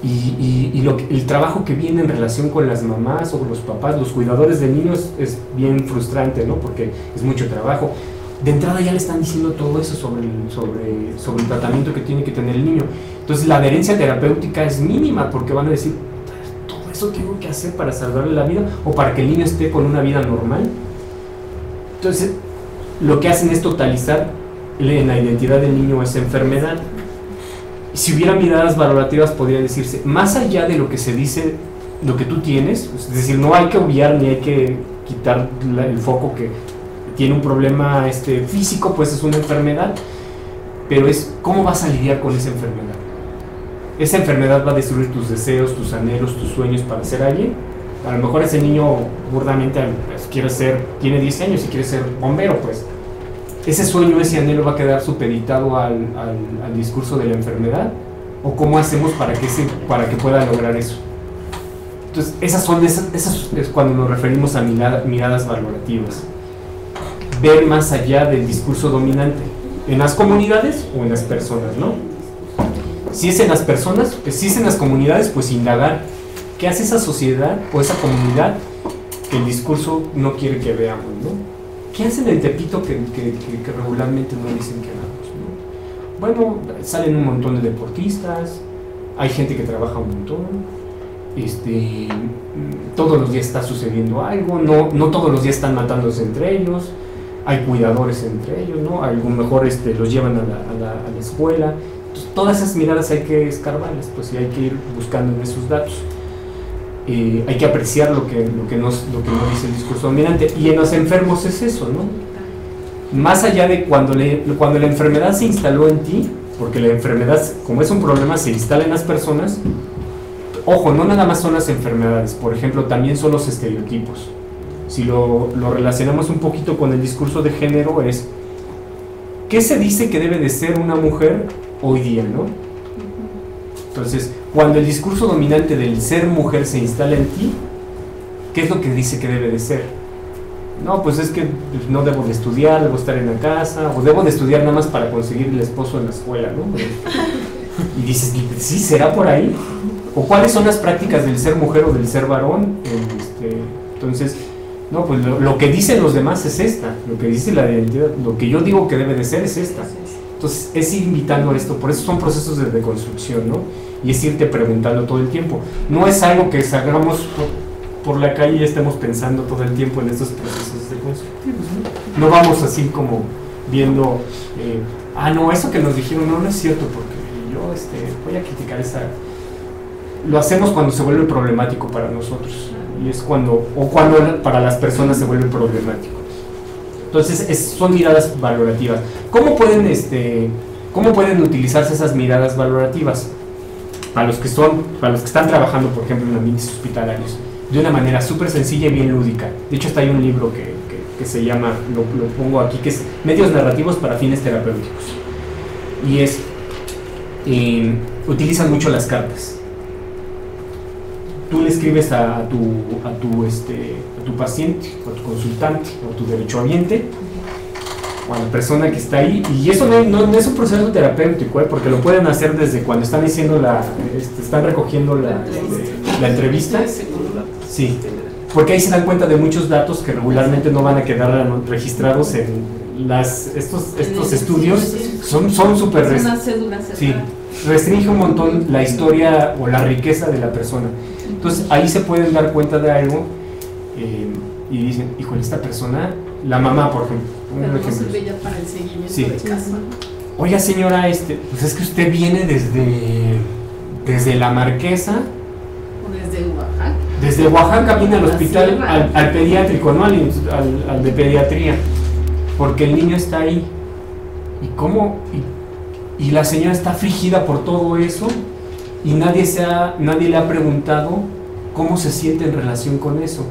Y el trabajo que viene en relación con las mamás o los papás, los cuidadores de niños, es bien frustrante, ¿no? Porque es mucho trabajo. De entrada ya le están diciendo todo eso sobre el tratamiento que tiene que tener el niño. Entonces la adherencia terapéutica es mínima, porque van a decir, todo eso tengo que hacer para salvarle la vida o para que el niño esté con una vida normal. Entonces lo que hacen es totalizar en la identidad del niño esa enfermedad. Si hubiera miradas valorativas, podría decirse, más allá de lo que se dice, lo que tú tienes, es decir, no hay que obviar ni hay que quitar el foco que tiene un problema físico, pues es una enfermedad, pero es cómo vas a lidiar con esa enfermedad. Esa enfermedad va a destruir tus deseos, tus anhelos, tus sueños para ser alguien. A lo mejor ese niño burdamente pues, tiene 10 años y quiere ser bombero, pues ese sueño, ese anhelo va a quedar supeditado al discurso de la enfermedad, o cómo hacemos para que pueda lograr eso. Entonces esas es cuando nos referimos a miradas valorativas, ver más allá del discurso dominante en las comunidades o en las personas, ¿no? Si es en las personas, si es en las comunidades, pues indagar qué hace esa sociedad o esa comunidad que el discurso no quiere que veamos, ¿no? ¿Qué hacen en Tepito que regularmente no dicen que hagamos, ¿no? Bueno, salen un montón de deportistas, hay gente que trabaja un montón, todos los días está sucediendo algo, no todos los días están matándose entre ellos, hay cuidadores entre ellos, ¿no? A lo mejor los llevan a la escuela. Entonces, todas esas miradas hay que escarbarlas, pues, y hay que ir buscando en esos datos. Hay que apreciar lo que no dice el discurso dominante. Y en los enfermos es eso, ¿no? Más allá de cuando la enfermedad se instaló en ti, porque la enfermedad, como es un problema, se instala en las personas. Ojo, no nada más son las enfermedades, por ejemplo, también son los estereotipos. Si lo relacionamos un poquito con el discurso de género, es ¿qué se dice que debe de ser una mujer hoy día, ¿no? Entonces, cuando el discurso dominante del ser mujer se instala en ti, ¿qué es lo que dice que debe de ser? No, pues es que no debo de estudiar, debo estar en la casa, o debo de estudiar nada más para conseguir el esposo en la escuela, ¿no? Y dices, ¿sí será por ahí? ¿O cuáles son las prácticas del ser mujer o del ser varón? Entonces, no, pues lo que dicen los demás es esta, lo que dice la identidad, lo que yo digo que debe de ser es esta. Entonces es ir invitando a esto, por eso son procesos de deconstrucción, ¿no? Y es irte preguntando todo el tiempo. No es algo que salgamos por la calle y estemos pensando todo el tiempo en estos procesos deconstructivos, ¿no? No vamos así como viendo, no, eso que nos dijeron no es cierto, porque yo voy a criticar esa... Lo hacemos cuando se vuelve problemático para nosotros, y es cuando para las personas se vuelve problemático. Entonces son miradas valorativas. ¿Cómo pueden utilizarse esas miradas valorativas? Para los que están trabajando, por ejemplo, en ambientes hospitalarios, de una manera súper sencilla y bien lúdica. De hecho, está ahí un libro que se llama, lo pongo aquí, que es Medios narrativos para fines terapéuticos. Y utilizan mucho las cartas. Tú le escribes a tu paciente, o a tu consultante, o a tu derechohabiente, o a la persona que está ahí, y eso no es un proceso terapéutico, porque lo pueden hacer desde cuando están haciendo están recogiendo la entrevista. Sí, porque ahí se dan cuenta de muchos datos que regularmente no van a quedar registrados en estos estudios. Son súper...
Es una cédula cerrada.
Sí. restringe un montón la historia o la riqueza de la persona. Entonces ahí se pueden dar cuenta de algo y dicen, híjole, esta persona, la mamá por ejemplo,
pero no sirve ya para el seguimiento de caso.
Oiga señora, pues es que usted viene desde La Marquesa,
o desde Oaxaca.
Desde Oaxaca viene al hospital, al pediátrico, ¿no? Al de pediatría, porque el niño está ahí. ¿Y cómo? Y la señora está afligida por todo eso y nadie le ha preguntado cómo se siente en relación con eso.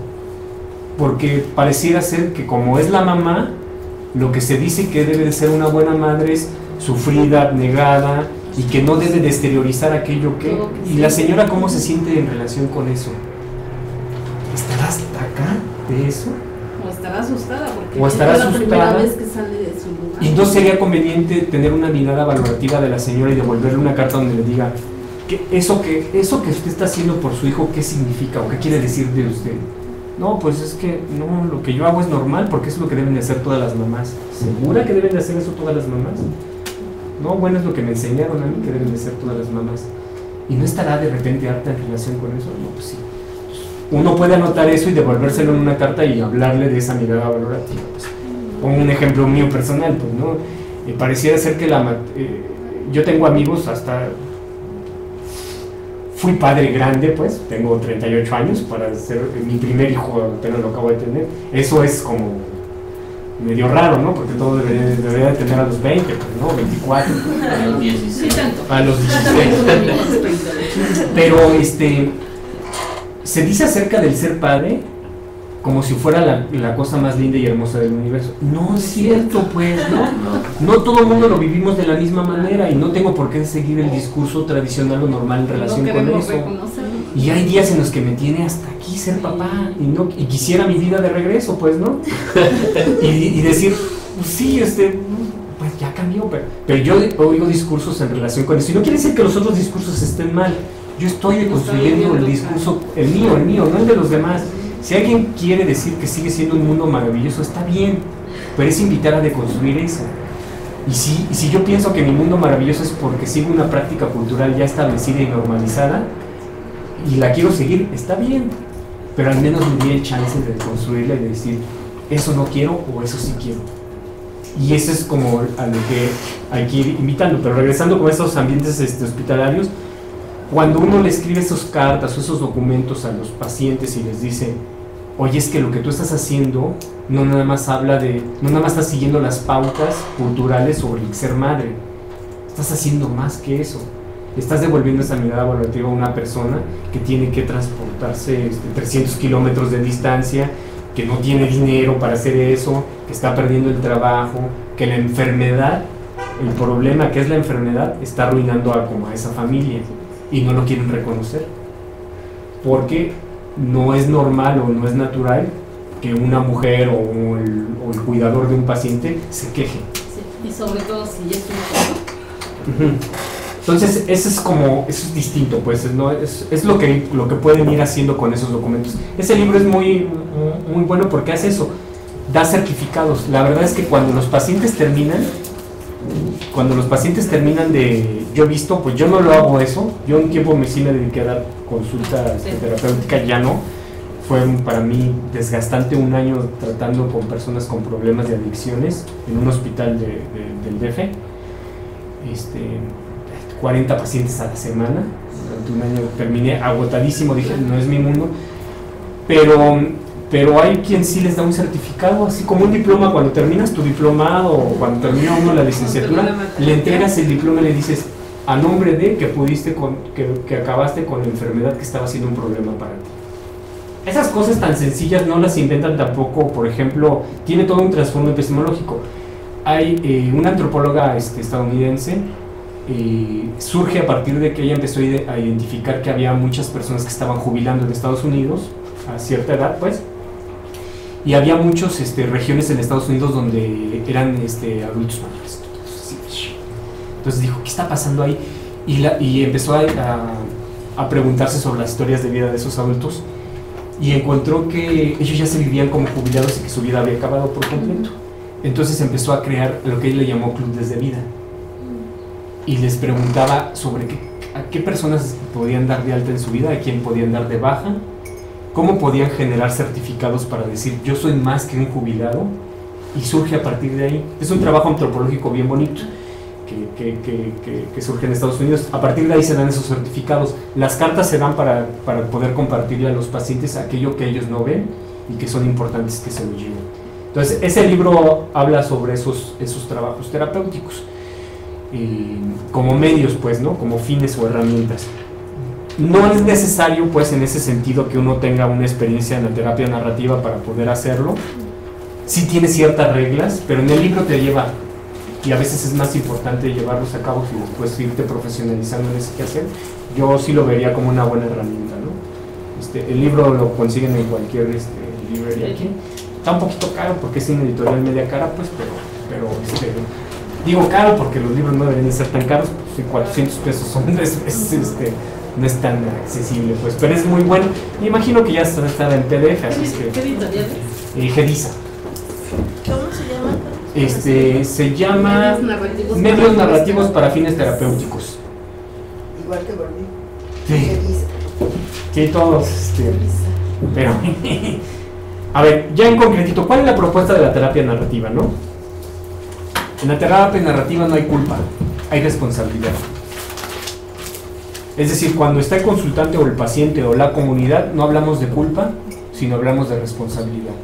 Porque pareciera ser que como es la mamá, lo que se dice que debe de ser una buena madre es sufrida, negada, y que no debe de exteriorizar aquello que... ¿Y la señora cómo se siente en relación con eso? ¿Estará hasta acá de eso?
O estará asustada, porque
o estará
es la
asustada,
primera vez que sale de su lugar.
Y no sería conveniente tener una mirada valorativa de la señora y devolverle una carta donde le diga que eso que usted está haciendo por su hijo, ¿qué significa o qué quiere decir de usted? No, pues es que no, lo que yo hago es normal porque es lo que deben de hacer todas las mamás. ¿Segura que deben de hacer eso todas las mamás? No, bueno, es lo que me enseñaron a mí que deben de hacer todas las mamás. ¿Y no estará de repente harta en relación con eso? No, pues sí. Uno puede anotar eso y devolvérselo en una carta y hablarle de esa mirada valorativa. Pues, pongo un ejemplo mío personal, pues, ¿no? Pareciera ser que yo tengo amigos hasta... Fui padre grande, pues, tengo 38 años, para ser mi primer hijo apenas lo acabo de tener. Eso es como medio raro, ¿no? Porque todo debería de tener a los 20, pues, ¿no? 24.
A los 16.
A los 16. Pero se dice acerca del ser padre como si fuera la cosa más linda y hermosa del universo. No es cierto, pues, ¿no? No todo el mundo lo vivimos de la misma manera y no tengo por qué seguir el discurso tradicional o normal en relación con eso. Y hay días en los que me tiene hasta aquí ser papá y quisiera mi vida de regreso, pues, ¿no? y decir, pues sí, pues ya cambió, pero yo oigo discursos en relación con eso. Y no quiere decir que los otros discursos estén mal. Yo estoy construyendo el discurso, el mío, no el de los demás. Si alguien quiere decir que sigue siendo un mundo maravilloso, está bien, pero es invitar a deconstruir eso. Y si yo pienso que mi mundo maravilloso es porque sigo una práctica cultural ya establecida y normalizada, y la quiero seguir, está bien, pero al menos me di el chance de construirla y de decir, eso no quiero o eso sí quiero. Y eso es como a lo que hay que ir invitando. Pero regresando con estos ambientes hospitalarios, cuando uno le escribe esas cartas o esos documentos a los pacientes y les dice, oye, es que lo que tú estás haciendo no nada más estás siguiendo las pautas culturales sobre el ser madre, estás haciendo más que eso. Estás devolviendo esa mirada valorativa a una persona que tiene que transportarse 300 kilómetros de distancia, que no tiene dinero para hacer eso, que está perdiendo el trabajo, que la enfermedad, el problema que es la enfermedad, está arruinando a esa familia y no lo quieren reconocer. Porque no es normal o no es natural que una mujer o el cuidador de un paciente se queje.
Sí, y sobre todo si es un
uh-huh. Entonces, eso es distinto, pues, ¿no? Es lo que pueden ir haciendo con esos documentos. Ese libro es muy bueno porque hace eso, da certificados. La verdad es que cuando los pacientes terminan yo he visto, pues yo no lo hago eso, yo un tiempo sí me dediqué a dar consulta terapéutica, ya no. Fue para mí desgastante un año tratando con personas con problemas de adicciones en un hospital del DF. 40 pacientes a la semana, durante un año terminé agotadísimo, dije, no es mi mundo, pero hay quien sí les da un certificado, así como un diploma. Cuando terminas tu diplomado o cuando termina uno la licenciatura, le entregas el diploma y le dices, a nombre de que acabaste con la enfermedad que estaba siendo un problema para ti. Esas cosas tan sencillas no las inventan tampoco. Por ejemplo, tiene todo un trasfondo epistemológico. Hay una antropóloga estadounidense, surge a partir de que ella empezó a identificar que había muchas personas que estaban jubilando en Estados Unidos a cierta edad, pues, y había muchas regiones en Estados Unidos donde eran adultos mayores. Entonces dijo, ¿qué está pasando ahí? Y empezó a preguntarse sobre las historias de vida de esos adultos y encontró que ellos ya se vivían como jubilados y que su vida había acabado por completo. Entonces empezó a crear lo que él le llamó clubes de vida. y les preguntaba sobre a qué personas podían dar de alta en su vida, a quién podían dar de baja, cómo podían generar certificados para decir yo soy más que un jubilado, y surge a partir de ahí. Es un trabajo antropológico bien bonito que surge en Estados Unidos. A partir de ahí se dan esos certificados. Las cartas se dan para poder compartirle a los pacientes aquello que ellos no ven y que son importantes que se lo lleven. Entonces ese libro habla sobre esos trabajos terapéuticos como medios, pues, ¿no? Como fines o herramientas. No es necesario, pues, en ese sentido que uno tenga una experiencia en la terapia narrativa para poder hacerlo. Sí tiene ciertas reglas, pero en el libro te lleva, y a veces es más importante llevarlos a cabo y después irte profesionalizando en ese quehacer. Yo sí lo vería como una buena herramienta, ¿no? El libro lo consiguen en cualquier librería aquí. Está un poquito caro porque es una editorial media cara, pues, pero digo caro porque los libros no deberían de ser tan caros, pues, 400 pesos son, no es tan accesible, pues, pero es muy bueno. Me imagino que ya está en PDF, así es que...
¿Qué editorial es?
¿Cómo
Gedisa.
se llama?
Se llama Medios Narrativos para Fines Terapéuticos.
Igual que Barbie.
Sí, sí, todos, pero... A ver, ya en concretito, ¿cuál es la propuesta de la terapia narrativa, no? En la terapia narrativa no hay culpa, hay responsabilidad. Es decir, cuando está el consultante o el paciente o la comunidad, no hablamos de culpa, sino hablamos de responsabilidad.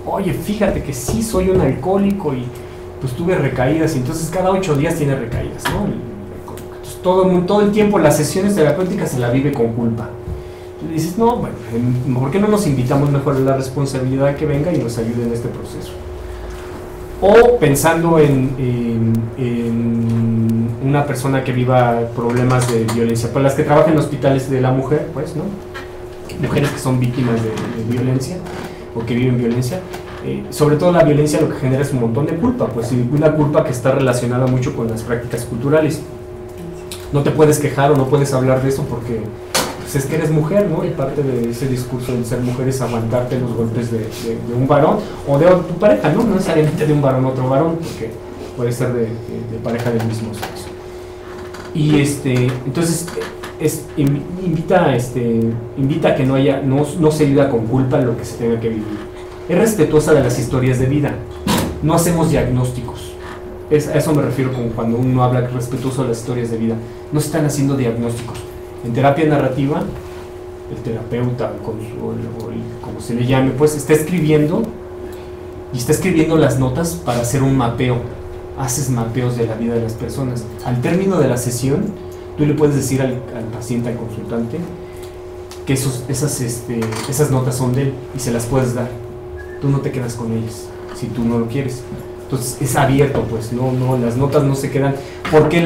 Oye, fíjate que sí soy un alcohólico y pues tuve recaídas, y entonces cada 8 días tiene recaídas, ¿no? Entonces, todo el tiempo las sesiones terapéuticas se la vive con culpa. Y dices, no, bueno, ¿por qué no nos invitamos mejor a la responsabilidad que venga y nos ayude en este proceso? O pensando en una persona que viva problemas de violencia, pues las que trabajan en hospitales de la mujer, pues, ¿no? Mujeres que son víctimas de violencia o que viven violencia, sobre todo la violencia lo que genera es un montón de culpa, pues, y una culpa que está relacionada mucho con las prácticas culturales. No te puedes quejar o no puedes hablar de eso porque pues, es que eres mujer, ¿no? Y parte de ese discurso de ser mujer es aguantarte los golpes de un varón o de tu pareja, ¿no? No necesariamente de un varón a otro varón, porque puede ser de pareja del mismo sexo. Y entonces invita a que no se viva con culpa lo que se tenga que vivir. Es respetuosa de las historias de vida. No hacemos diagnósticos. A eso me refiero con cuando uno habla respetuoso de las historias de vida. No se están haciendo diagnósticos. En terapia narrativa, el terapeuta, como se le llame, pues está escribiendo las notas para hacer un mapeo. Haces mapeos de la vida de las personas. Al término de la sesión, tú le puedes decir al paciente, al consultante, que esas notas son de él y se las puedes dar. Tú no te quedas con ellas, si tú no lo quieres. Entonces es abierto, pues, no, las notas no se quedan. ¿Por qué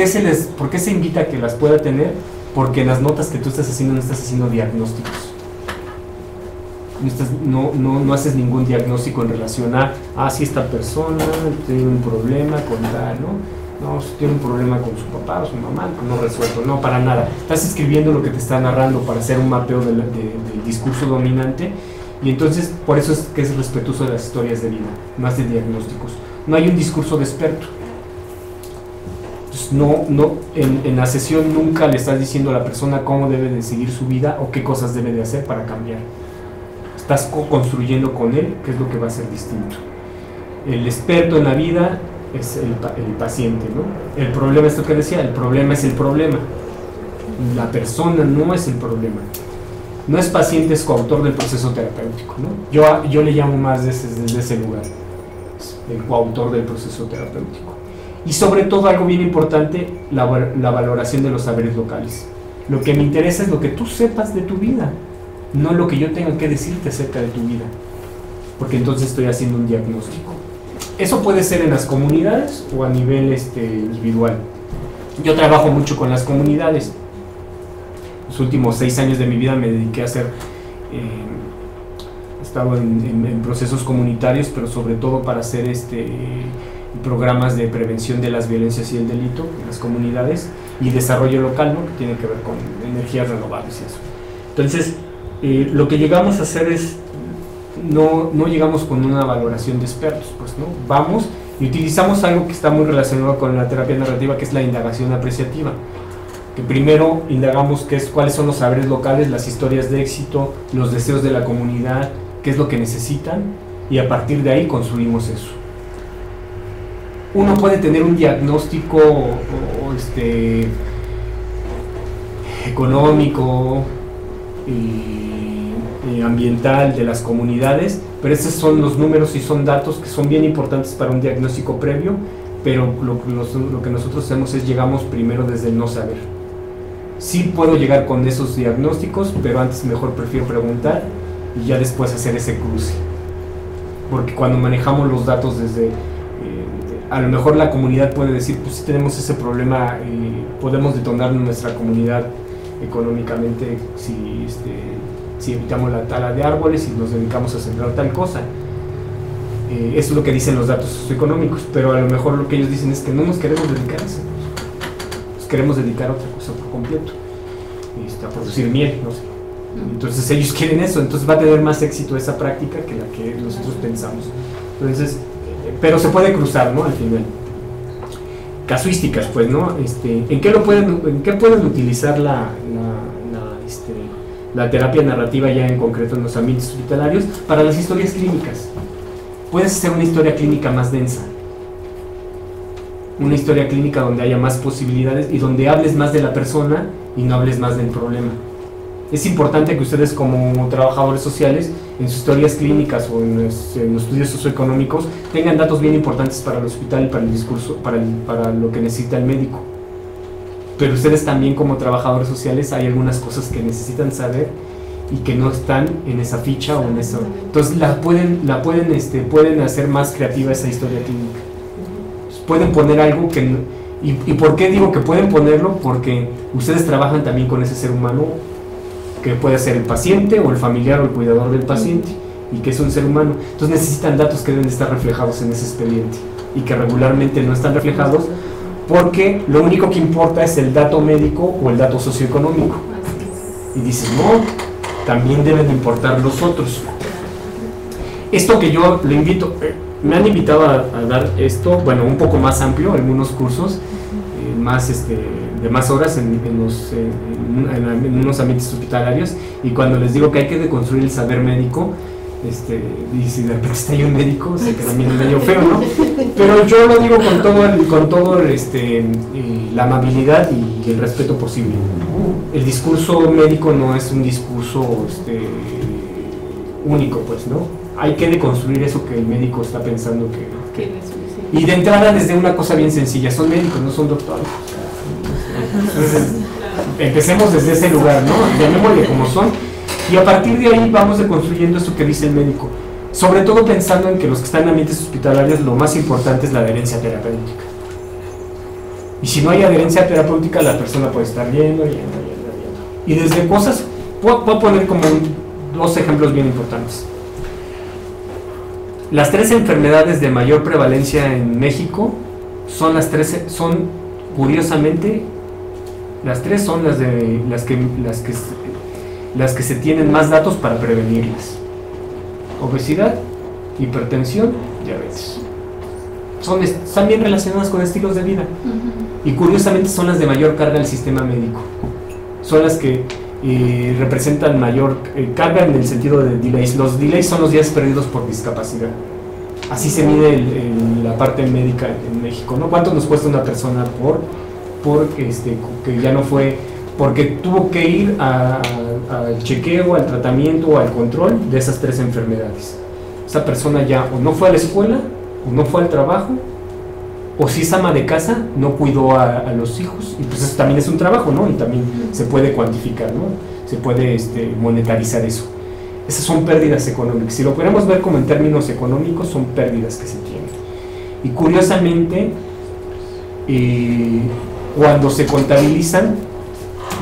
se invita a que las pueda tener? Porque en las notas que tú estás haciendo no estás haciendo diagnósticos. No haces ningún diagnóstico en relación a si esta persona tiene un problema con tal, no, si tiene un problema con su papá o su mamá, no resuelto, no, para nada. Estás escribiendo lo que te está narrando para hacer un mapeo del discurso dominante. Y entonces, por eso es que es respetuoso de las historias de vida, más de diagnósticos. No hay un discurso de experto. Entonces, en la sesión nunca le estás diciendo a la persona cómo debe de seguir su vida o qué cosas debe de hacer para cambiar. Estás construyendo con él qué es lo que va a ser distinto. El experto en la vida es el paciente, ¿no? El problema, esto que decía, el problema es el problema. La persona no es el problema. No es paciente, es coautor del proceso terapéutico, ¿no? Yo le llamo más desde ese lugar, el coautor del proceso terapéutico. Y sobre todo, algo bien importante, la valoración de los saberes locales. Lo que me interesa es lo que tú sepas de tu vida, no lo que yo tenga que decirte acerca de tu vida, porque entonces estoy haciendo un diagnóstico. Eso puede ser en las comunidades o a nivel individual. Yo trabajo mucho con las comunidades. Los últimos 6 años de mi vida me dediqué a hacer, estaba en procesos comunitarios, pero sobre todo para hacer programas de prevención de las violencias y el delito en las comunidades y desarrollo local, ¿no? Que tiene que ver con energías renovables y eso. Entonces, lo que llegamos a hacer es, no llegamos con una valoración de expertos, pues, ¿no? Vamos Y utilizamos algo que está muy relacionado con la terapia narrativa, que es la indagación apreciativa. Que primero indagamos cuáles son los saberes locales, las historias de éxito, los deseos de la comunidad, qué es lo que necesitan, y a partir de ahí construimos eso. Uno puede tener un diagnóstico económico y ambiental de las comunidades, pero esos son los números y son datos que son bien importantes para un diagnóstico previo, pero lo que nosotros hacemos es llegamos primero desde el no saber. Sí puedo llegar con esos diagnósticos, pero antes mejor prefiero preguntar y ya después hacer ese cruce, porque cuando manejamos los datos desde a lo mejor la comunidad puede decir, pues si tenemos ese problema, podemos detonar nuestra comunidad económicamente si evitamos la tala de árboles y nos dedicamos a sembrar tal cosa. Eso es lo que dicen los datos socioeconómicos, pero a lo mejor lo que ellos dicen es que no nos queremos dedicar a eso, nos queremos dedicar a otra cosa por completo, a producir miel, no sé. Entonces ellos quieren eso, entonces va a tener más éxito esa práctica que la que nosotros pensamos. Entonces, pero se puede cruzar, ¿no? Al final. Casuísticas, pues, ¿no? ¿En qué pueden utilizar la terapia narrativa ya en concreto en los ambientes hospitalarios? Para las historias clínicas. Puedes hacer una historia clínica más densa. Una historia clínica donde haya más posibilidades y donde hables más de la persona y no hables más del problema. Es importante que ustedes como trabajadores sociales en sus historias clínicas o en los estudios socioeconómicos tengan datos bien importantes para el hospital y para el discurso, para lo que necesita el médico. Pero ustedes también como trabajadores sociales hay algunas cosas que necesitan saber y que no están en esa ficha o en eso. Entonces pueden hacer más creativa esa historia clínica. Pueden poner algo que no, y ¿por qué digo que pueden ponerlo? Porque ustedes trabajan también con ese ser humano que puede ser el paciente o el familiar o el cuidador del paciente y que es un ser humano. Entonces necesitan datos que deben estar reflejados en ese expediente y que regularmente no están reflejados porque lo único que importa es el dato médico o el dato socioeconómico. Y dices, no, también deben importar los otros. Esto que yo le invito, me han invitado a dar esto, bueno, un poco más amplio, algunos cursos, de más horas en unos ambientes hospitalarios, y cuando les digo que hay que deconstruir el saber médico, y si de repente está ahí un médico, se queda medio feo, ¿no? Pero yo lo digo con todo la amabilidad y el respeto posible. El discurso médico no es un discurso único, pues, ¿no? Hay que deconstruir eso que el médico está pensando que y de entrada desde una cosa bien sencilla, son médicos, no son doctores. Entonces, empecemos desde ese lugar, ¿no? Llamémosle como son, y a partir de ahí vamos deconstruyendo esto que dice el médico, sobre todo pensando en que los que están en ambientes hospitalarios lo más importante es la adherencia terapéutica. Y si no hay adherencia terapéutica, la persona puede estar yendo. Y desde cosas, puedo poner como dos ejemplos bien importantes. Las 3 enfermedades de mayor prevalencia en México son curiosamente, las 3 son las que se tienen más datos para prevenirlas: obesidad, hipertensión, diabetes. Están bien relacionadas con estilos de vida. Y curiosamente son las de mayor carga del sistema médico. Son las que representan mayor carga en el sentido de delays. Los delays son los días perdidos por discapacidad. Así se mide la parte médica en México, ¿no? ¿Cuánto nos cuesta una persona que ya no fue, porque tuvo que ir al chequeo, al tratamiento o al control de esas 3 enfermedades? Esa persona ya o no fue a la escuela, o no fue al trabajo, o si es ama de casa, no cuidó a los hijos, y pues eso también es un trabajo, ¿no? Y también se puede cuantificar, ¿no? Se puede monetarizar eso. Esas son pérdidas económicas. Si lo podemos ver como en términos económicos, son pérdidas que se tienen. Y curiosamente, cuando se contabilizan,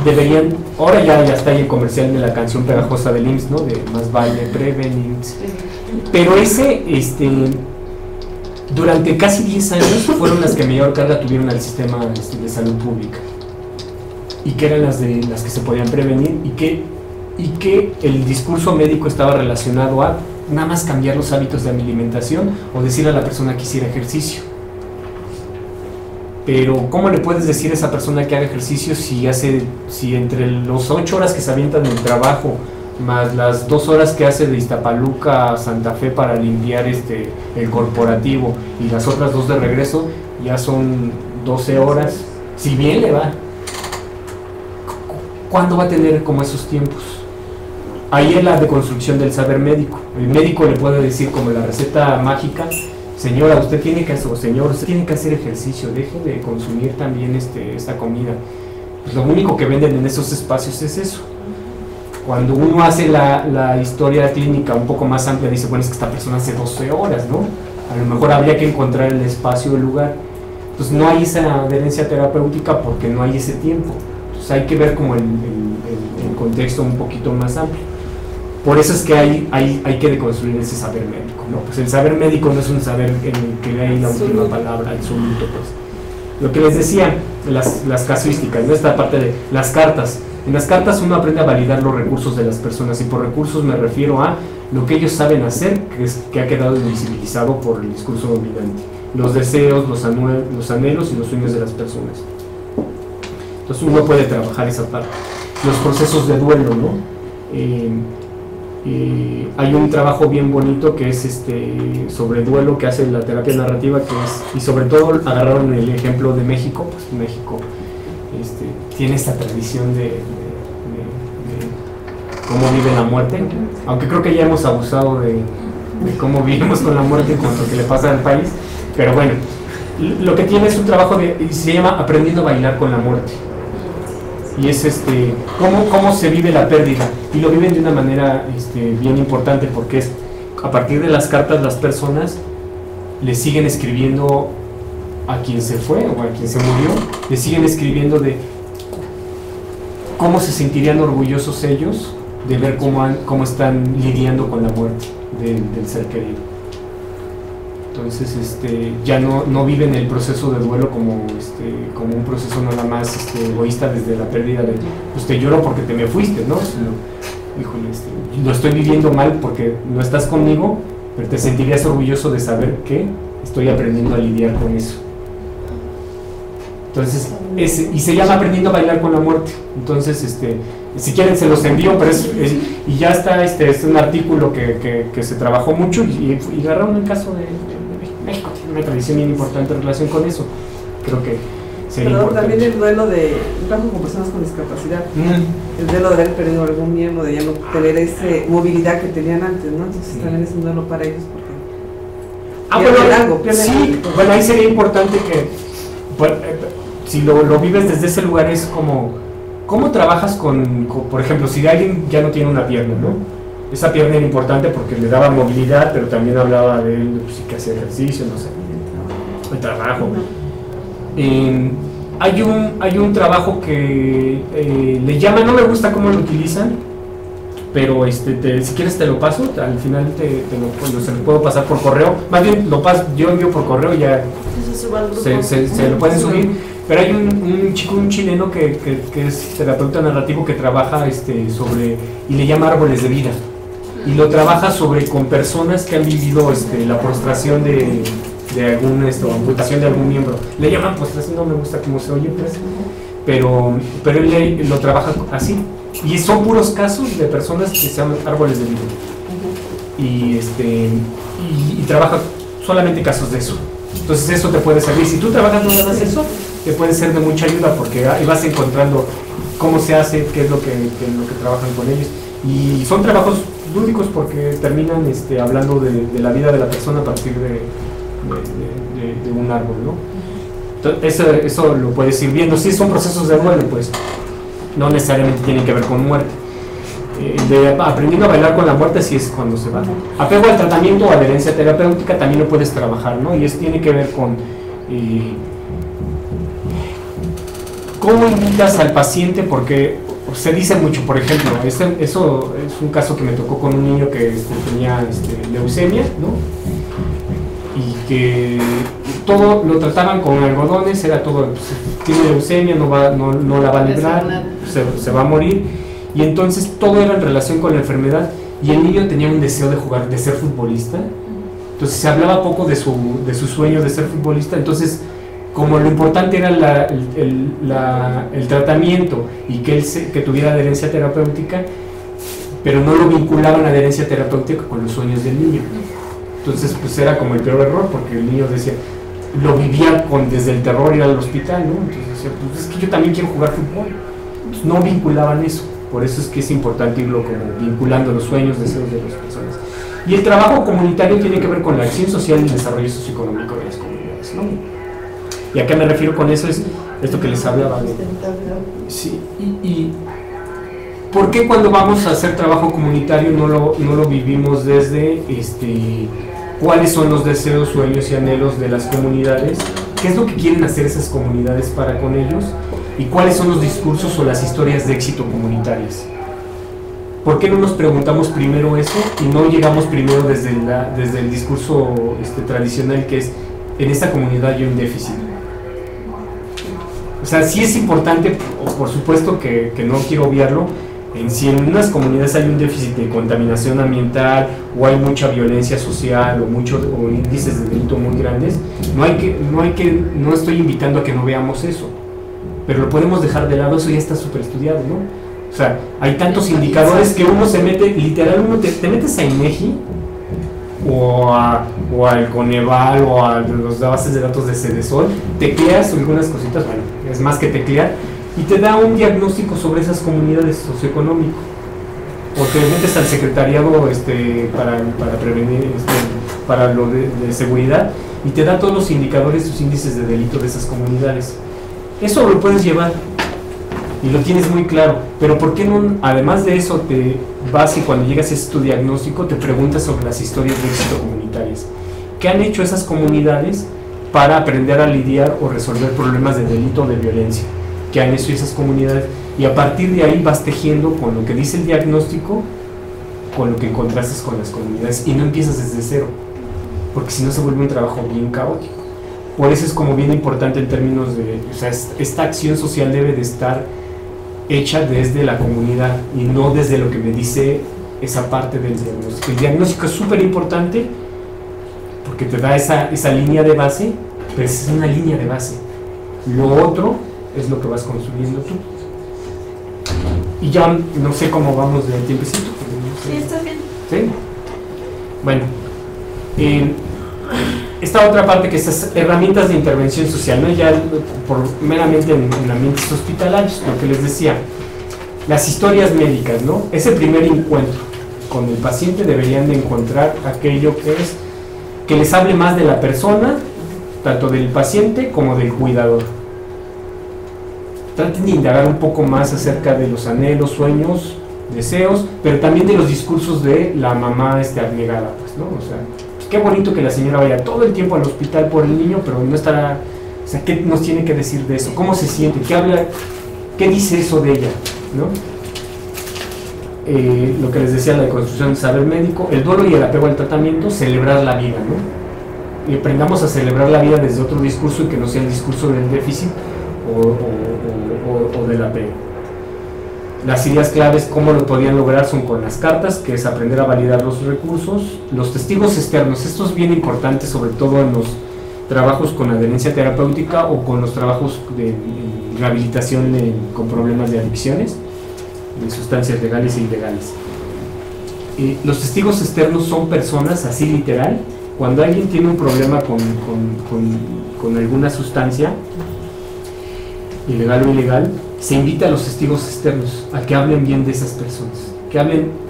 deberían, ahora ya está ahí el comercial de la canción pegajosa del IMSS, ¿no? De más vale prevenir. Pero durante casi 10 años fueron las que mayor carga tuvieron al sistema de salud pública, y que eran las que se podían prevenir, y que el discurso médico estaba relacionado a nada más cambiar los hábitos de alimentación o decirle a la persona que hiciera ejercicio. Pero ¿cómo le puedes decir a esa persona que haga ejercicio si entre las 8 horas que se avientan del trabajo más las 2 horas que hace de Iztapaluca a Santa Fe para limpiar el corporativo y las otras 2 de regreso, ya son 12 horas? Si bien le va, ¿cuándo va a tener como esos tiempos? Ahí es la deconstrucción del saber médico. El médico le puede decir como la receta mágica: señora, usted tiene que hacer, o señor, usted tiene que hacer ejercicio, deje de consumir también esta comida. Pues lo único que venden en esos espacios es eso. Cuando uno hace la historia clínica un poco más amplia, dice, bueno, es que esta persona hace 12 horas, ¿no? A lo mejor habría que encontrar el espacio, el lugar. Entonces no hay esa adherencia terapéutica porque no hay ese tiempo. Entonces hay que ver como el contexto un poquito más amplio. Por eso es que hay que deconstruir ese saber médico, ¿no? Pues el saber médico no es un saber en el que hay la última palabra, absoluto, pues. Lo que les decía, las casuísticas, ¿no? Esta parte de las cartas. En las cartas uno aprende a validar los recursos de las personas, y por recursos me refiero a lo que ellos saben hacer, que ha quedado invisibilizado por el discurso dominante. Los deseos, los anhelos y los sueños de las personas. Entonces uno puede trabajar esa parte. Los procesos de duelo, ¿no? Hay un trabajo bien bonito que es sobre duelo que hace la terapia narrativa, que es, y sobre todo agarraron el ejemplo de México. Pues México tiene esta tradición de cómo vive la muerte, aunque creo que ya hemos abusado de cómo vivimos con la muerte con lo que le pasa al país, pero bueno, lo que tiene es un trabajo se llama Aprendiendo a bailar con la muerte. Y es cómo se vive la pérdida, y lo viven de una manera bien importante, porque es a partir de las cartas las personas le siguen escribiendo a quien se fue o a quien se murió, le siguen escribiendo de cómo se sentirían orgullosos ellos de ver cómo están lidiando con la muerte del ser querido. Entonces ya no viven el proceso de duelo como un proceso nada más egoísta desde la pérdida de pues te lloro porque te me fuiste, ¿no? Sino, híjole, lo estoy viviendo mal porque no estás conmigo, pero te sentirías orgulloso de saber que estoy aprendiendo a lidiar con eso. Entonces, y se llama Aprendiendo a bailar con la muerte. Entonces, si quieren se los envío, pero y ya está, es un artículo que se trabajó mucho, y agarraron el caso de México, tiene una tradición bien importante en relación con eso. Creo que sería importante.
También el duelo de trabajo con personas con discapacidad, el duelo de haber perdido algún miembro, de ya no tener esa movilidad que tenían antes, ¿no? Entonces también es un duelo para ellos porque pierden algo.
Bueno, ahí sería importante que si lo vives desde ese lugar, es como ¿cómo trabajas con, por ejemplo, si alguien ya no tiene una pierna, ¿no? Esa pierna era importante porque le daba movilidad, pero también hablaba de él, pues, que hacía ejercicio, no sé, el trabajo. Hay un trabajo que le llaman, no me gusta cómo lo utilizan, pero si quieres te lo paso, al final se lo puedo pasar por correo, más bien yo envío por correo, ya se lo pueden subir. Pero hay un chileno que es terapeuta narrativo que trabaja y le llama árboles de vida, y lo trabaja con personas que han vivido la prostración de algún amputación de algún miembro. Le llaman prostración, no me gusta cómo se oye, pues, pero él lo trabaja así, y son puros casos de personas que se llaman árboles de vida, y trabaja solamente casos de eso. Entonces eso te puede servir. Si tú trabajas nada más eso, te puede ser de mucha ayuda, porque ahí vas encontrando cómo se hace, qué es lo que trabajan con ellos. Y son trabajos lúdicos porque terminan hablando de la vida de la persona a partir de un árbol, ¿no? Entonces, eso lo puedes ir viendo. Si son procesos de duelo, pues no necesariamente tienen que ver con muerte. Aprendiendo a bailar con la muerte, sí es cuando se va. Apego al tratamiento o adherencia terapéutica también lo puedes trabajar, ¿no? Y tiene que ver con cómo invitas al paciente, porque se dice mucho, por ejemplo, eso es un caso que me tocó con un niño que tenía leucemia, ¿no? Y que todo lo trataban con algodones, era todo, pues, tiene leucemia, no la va a librar, se va a morir. Y entonces todo era en relación con la enfermedad, y el niño tenía un deseo de jugar, de ser futbolista. Entonces se hablaba poco de su sueño de ser futbolista. Entonces, como lo importante era el tratamiento y que tuviera adherencia terapéutica, pero no lo vinculaban a adherencia terapéutica con los sueños del niño. Entonces pues era como el peor error, porque el niño decía, lo vivía desde el terror ir al hospital, ¿no? Entonces decía, pues es que yo también quiero jugar fútbol. Entonces, no vinculaban eso. Por eso es que es importante irlo como vinculando los sueños, deseos de las personas. Y el trabajo comunitario tiene que ver con la acción social y el desarrollo socioeconómico de las comunidades, ¿no? ¿Y a qué me refiero con eso? Es esto que les hablaba. Sí, y ¿por qué cuando vamos a hacer trabajo comunitario no lo vivimos desde cuáles son los deseos, sueños y anhelos de las comunidades? ¿Qué es lo que quieren hacer esas comunidades para con ellos? ¿Y cuáles son los discursos o las historias de éxito comunitarias? ¿Por qué no nos preguntamos primero eso y no llegamos primero desde el discurso tradicional, que es, en esta comunidad hay un déficit? O sea, sí es importante, por supuesto que no quiero obviarlo, si en unas comunidades hay un déficit de contaminación ambiental o hay mucha violencia social o índices de delito muy grandes, no estoy invitando a que no veamos eso, pero lo podemos dejar de lado, eso ya está súper estudiado, ¿no? O sea, hay tantos indicadores que uno se mete, literal, te metes a INEGI o al Coneval o a las bases de datos de Cedesol, tecleas algunas cositas, bueno, es más que teclear, y te da un diagnóstico sobre esas comunidades socioeconómico. O te metes al secretariado para prevenir, para lo de seguridad, y te da todos los indicadores, sus índices de delito de esas comunidades. Eso lo puedes llevar y lo tienes muy claro, pero ¿por qué no, además de eso, te vas y cuando llegas a ese tu diagnóstico te preguntas sobre las historias de éxito comunitarias? ¿Qué han hecho esas comunidades para aprender a lidiar o resolver problemas de delito o de violencia? ¿Qué han hecho esas comunidades? Y a partir de ahí vas tejiendo con lo que dice el diagnóstico, con lo que contrastas con las comunidades, y no empiezas desde cero, porque si no se vuelve un trabajo bien caótico. Por eso es como bien importante en términos de, o sea, esta acción social debe de estar hecha desde la comunidad y no desde lo que me dice esa parte del diagnóstico. El diagnóstico es súper importante porque te da esa línea de base, pero es una línea de base. Lo otro es lo que vas construyendo tú. Y ya no sé cómo vamos de tiempecito.
Sí, está bien.
¿Sí? Bueno, esta otra parte que estas herramientas de intervención social, ¿no? Ya meramente en ambientes hospitalarios, lo que les decía, las historias médicas, ¿no? Ese primer encuentro con el paciente deberían de encontrar aquello que les hable más de la persona, tanto del paciente como del cuidador. Traten de indagar un poco más acerca de los anhelos, sueños, deseos, pero también de los discursos de la mamá abnegada, pues, ¿no? O sea, pues qué bonito que la señora vaya todo el tiempo al hospital por el niño, pero no estará, o sea, ¿qué nos tiene que decir de eso? ¿Cómo se siente? ¿Qué habla? ¿Qué dice eso de ella? ¿No? Lo que les decía, la deconstrucción del saber médico, el duelo y el apego al tratamiento, celebrar la vida, ¿no? Y aprendamos a celebrar la vida desde otro discurso y que no sea el discurso del déficit o del apego. Las ideas claves, cómo lo podían lograr, son con las cartas, que es aprender a validar los recursos, los testigos externos. Esto es bien importante, sobre todo en los trabajos con adherencia terapéutica o con los trabajos de rehabilitación con problemas de adicciones, de sustancias legales e ilegales. Los testigos externos son personas, así literal, cuando alguien tiene un problema con alguna sustancia, ilegal o ilegal, se invita a los testigos externos a que hablen bien de esas personas, que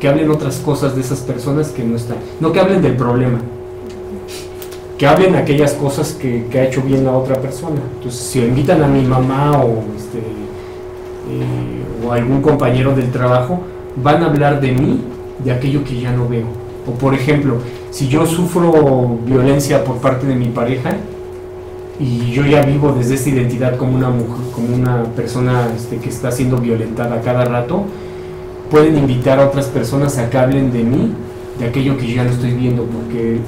hablen otras cosas de esas personas que no están, no que hablen del problema, que hablen aquellas cosas que ha hecho bien la otra persona. Entonces, si invitan a mi mamá o algún compañero del trabajo, van a hablar de mí, de aquello que ya no veo. O por ejemplo, si yo sufro violencia por parte de mi pareja, y yo ya vivo desde esta identidad como una mujer, como una persona que está siendo violentada cada rato, pueden invitar a otras personas a que hablen de mí, de aquello que yo ya no estoy viendo, porque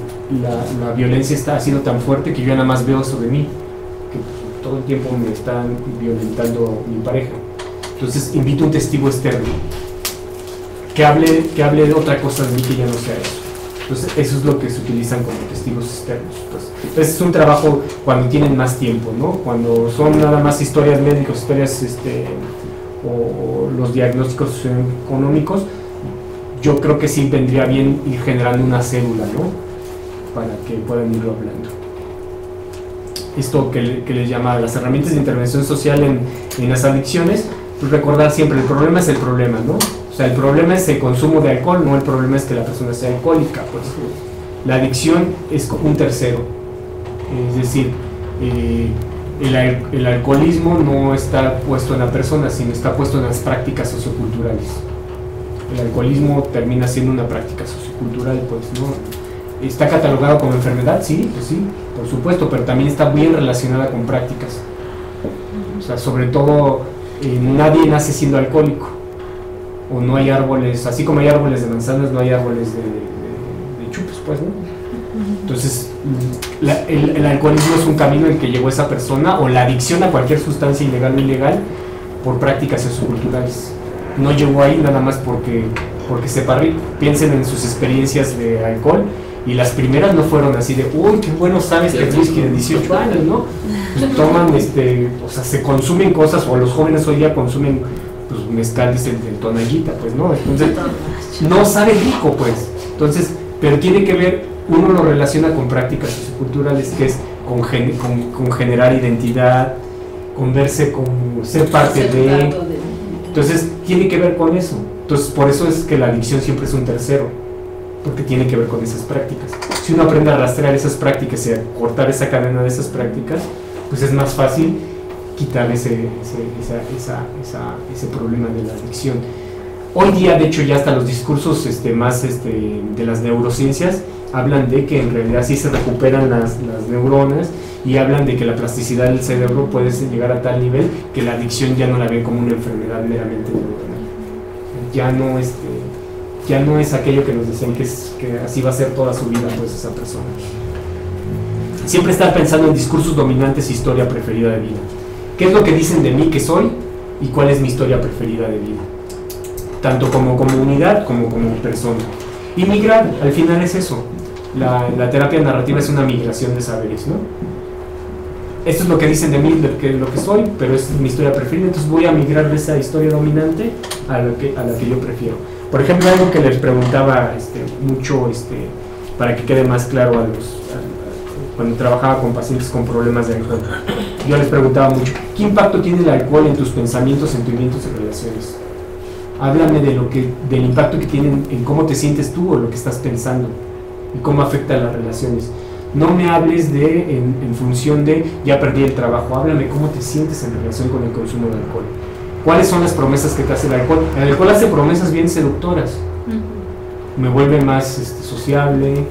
la violencia ha sido tan fuerte que yo ya nada más veo eso de mí, que todo el tiempo me están violentando mi pareja. Entonces invito a un testigo externo. que hable de otra cosa de mí que ya no sea eso. Entonces eso es lo que se utilizan como testigos externos. Entonces es un trabajo cuando tienen más tiempo, ¿no? Cuando son nada más historias médicas, historias o los diagnósticos socioeconómicos, yo creo que sí vendría bien ir generando una célula, ¿no? Para que puedan irlo hablando. Esto que les llama las herramientas de intervención social en las adicciones, pues recordar siempre, el problema es el problema, ¿no? O sea, el problema es el consumo de alcohol, no el problema es que la persona sea alcohólica, pues. La adicción es un tercero, es decir, el alcoholismo no está puesto en la persona, sino está puesto en las prácticas socioculturales. El alcoholismo termina siendo una práctica sociocultural, pues, ¿no? ¿Está catalogado como enfermedad? Sí, pues sí, por supuesto, pero también está bien relacionada con prácticas. O sea, sobre todo, nadie nace siendo alcohólico, o no hay árboles, así como hay árboles de manzanas, no hay árboles de chupes, pues, ¿no? Entonces, el alcoholismo es un camino en que llegó esa persona, o la adicción a cualquier sustancia ilegal o ilegal, por prácticas socioculturales. No llegó ahí nada más porque sepa rico. Piensen en sus experiencias de alcohol, y las primeras no fueron así de, uy, qué bueno sabes que es whisky de 18 años, ¿no? Pues toman, o sea, se consumen cosas, o los jóvenes hoy día consumen, pues, mezcal, dicen, de tonallita, pues, ¿no? Entonces, no sabe rico, pues. Entonces, pero tiene que ver, uno lo relaciona con prácticas socioculturales, que es con generar identidad, con verse como ser parte de. Entonces, tiene que ver con eso. Entonces, por eso es que la adicción siempre es un tercero, porque tiene que ver con esas prácticas. Si uno aprende a rastrear esas prácticas y a cortar esa cadena de esas prácticas, pues es más fácil quitar ese problema de la adicción. Hoy día, de hecho, ya hasta los discursos más de las neurociencias hablan de que en realidad sí se recuperan las neuronas, y hablan de que la plasticidad del cerebro puede llegar a tal nivel que la adicción ya no la ven como una enfermedad meramente neuronal. Ya no es aquello que nos decían que así va a ser toda su vida, pues, esa persona. Siempre estar pensando en discursos dominantes, historia preferida de vida. ¿Qué es lo que dicen de mí que soy y cuál es mi historia preferida de vida? Tanto como comunidad como persona. Y migrar, al final es eso. La terapia narrativa es una migración de saberes, ¿no? Esto es lo que dicen de mí, lo que soy, pero es mi historia preferida, entonces voy a migrar de esa historia dominante a la que yo prefiero. Por ejemplo, algo que les preguntaba mucho, para que quede más claro cuando trabajaba con pacientes con problemas de alcohol, yo les preguntaba mucho, ¿qué impacto tiene el alcohol en tus pensamientos, sentimientos y relaciones? Háblame del impacto que tiene en cómo te sientes tú o lo que estás pensando y cómo afecta a las relaciones. No me hables en función de ya perdí el trabajo, háblame cómo te sientes en relación con el consumo de alcohol. ¿Cuáles son las promesas que te hace el alcohol? El alcohol hace promesas bien seductoras. Me vuelve más sociable,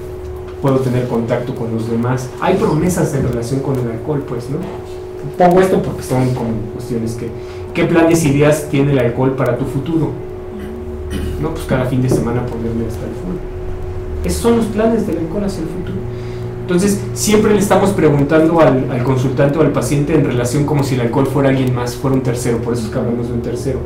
puedo tener contacto con los demás. Hay promesas en relación con el alcohol, pues, ¿no? Pongo esto porque son como cuestiones ¿qué planes y ideas tiene el alcohol para tu futuro? No, pues cada fin de semana ponerme hasta el full. Esos son los planes del alcohol hacia el futuro. Entonces, siempre le estamos preguntando al consultante o al paciente en relación como si el alcohol fuera alguien más, fuera un tercero, por eso es que hablamos de un tercero.